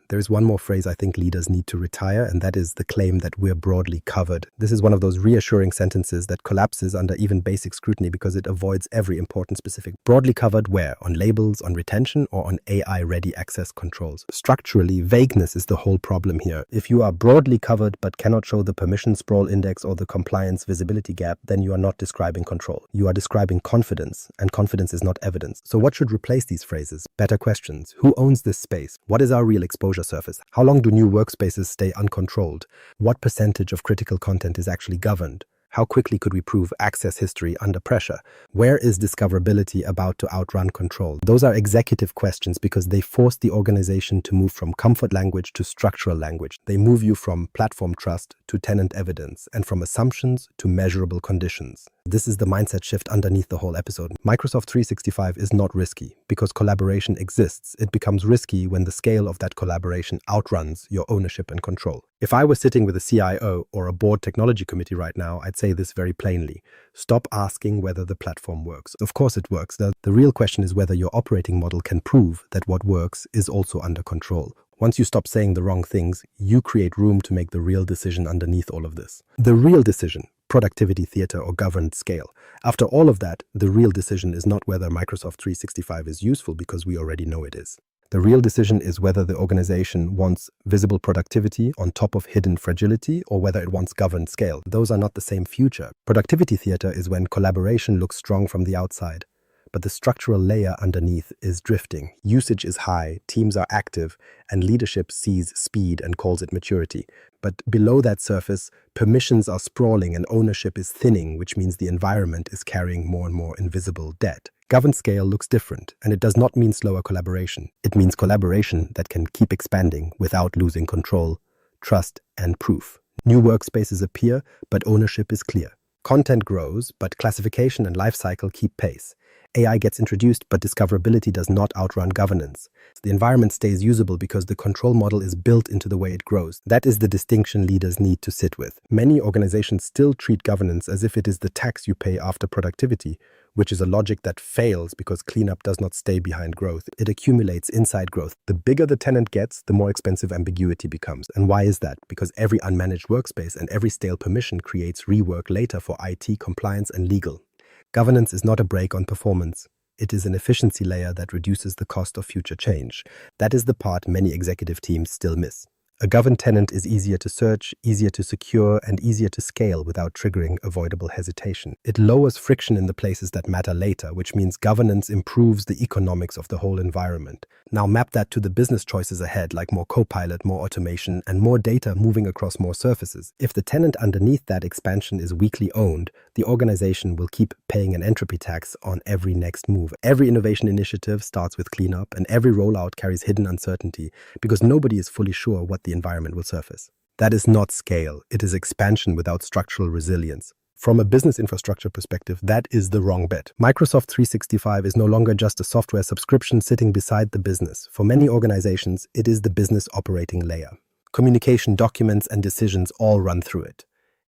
A: There is one more phrase I think leaders need to retire, and that is the claim that we're broadly covered. This is one of those reassuring sentences that collapses under even basic scrutiny because it avoids every important specific. Broadly covered where? On labels, on retention, or on AI-ready access controls? Structurally, vagueness is the whole problem here. If you are broadly covered but cannot show the permission sprawl index or the compliance visibility gap, then you are not describing control. You are describing confidence, and confidence is not evidence. So what should replace these phrases? Better questions. Who owns this space? What is our real exposure surface? How long do new workspaces stay uncontrolled? What percentage of critical content is actually governed? How quickly could we prove access history under pressure? Where is discoverability about to outrun control? Those are executive questions because they force the organization to move from comfort language to structural language. They move you from platform trust to tenant evidence and from assumptions to measurable conditions. This is the mindset shift underneath the whole episode. Microsoft 365 is not risky because collaboration exists. It becomes risky when the scale of that collaboration outruns your ownership and control. If I was sitting with a CIO or a board technology committee right now, I'd say this very plainly. Stop asking whether the platform works. Of course it works. The real question is whether your operating model can prove that what works is also under control. Once you stop saying the wrong things, you create room to make the real decision underneath all of this. The real decision, productivity theater or governed scale. After all of that, the real decision is not whether Microsoft 365 is useful because we already know it is. The real decision is whether the organization wants visible productivity on top of hidden fragility or whether it wants governed scale. Those are not the same future. Productivity theater is when collaboration looks strong from the outside, but the structural layer underneath is drifting. Usage is high, teams are active, and leadership sees speed and calls it maturity. But below that surface, permissions are sprawling and ownership is thinning, which means the environment is carrying more and more invisible debt. Governed scale looks different, and it does not mean slower collaboration. It means collaboration that can keep expanding without losing control, trust, and proof. New workspaces appear, but ownership is clear. Content grows, but classification and lifecycle keep pace. AI gets introduced, but discoverability does not outrun governance. The environment stays usable because the control model is built into the way it grows. That is the distinction leaders need to sit with. Many organizations still treat governance as if it is the tax you pay after productivity, which is a logic that fails because cleanup does not stay behind growth. It accumulates inside growth. The bigger the tenant gets, the more expensive ambiguity becomes. And why is that? Because every unmanaged workspace and every stale permission creates rework later for IT, compliance, and legal. Governance is not a brake on performance. It is an efficiency layer that reduces the cost of future change. That is the part many executive teams still miss. A governed tenant is easier to search, easier to secure, and easier to scale without triggering avoidable hesitation. It lowers friction in the places that matter later, which means governance improves the economics of the whole environment. Now map that to the business choices ahead, like more copilot, more automation, and more data moving across more surfaces. If the tenant underneath that expansion is weakly owned, the organization will keep paying an entropy tax on every next move. Every innovation initiative starts with cleanup, and every rollout carries hidden uncertainty because nobody is fully sure what the environment will surface. That is not scale. It is expansion without structural resilience. From a business infrastructure perspective, that is the wrong bet. Microsoft 365 is no longer just a software subscription sitting beside the business. For many organizations, it is the business operating layer. Communication, documents, and decisions all run through it.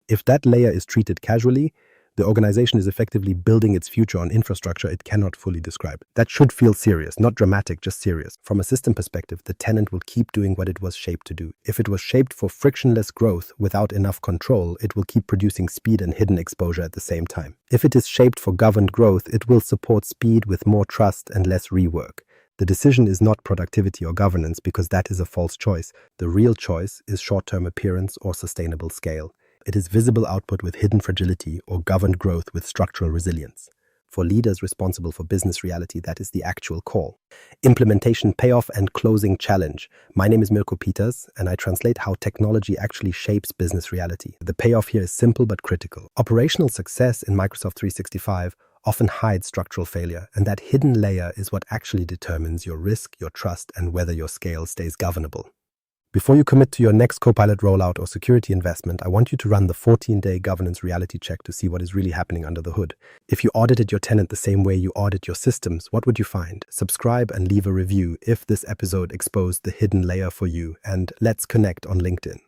A: If that layer is treated casually, The organization is effectively building its future on infrastructure it cannot fully describe. That should feel serious, not dramatic, just serious. From a system perspective, the tenant will keep doing what it was shaped to do. If it was shaped for frictionless growth without enough control, it will keep producing speed and hidden exposure at the same time. If it is shaped for governed growth, it will support speed with more trust and less rework. The decision is not productivity or governance because that is a false choice. The real choice is short-term appearance or sustainable scale. It is visible output with hidden fragility or governed growth with structural resilience. For leaders responsible for business reality, that is the actual call. Implementation payoff and closing challenge. My name is Mirko Peters, and I translate how technology actually shapes business reality. The payoff here is simple but critical. Operational success in Microsoft 365 often hides structural failure, and that hidden layer is what actually determines your risk, your trust, and whether your scale stays governable. Before you commit to your next Copilot rollout or security investment, I want you to run the 14-day governance reality check to see what is really happening under the hood. If you audited your tenant the same way you audit your systems, what would you find? Subscribe and leave a review if this episode exposed the hidden layer for you, and let's connect on LinkedIn.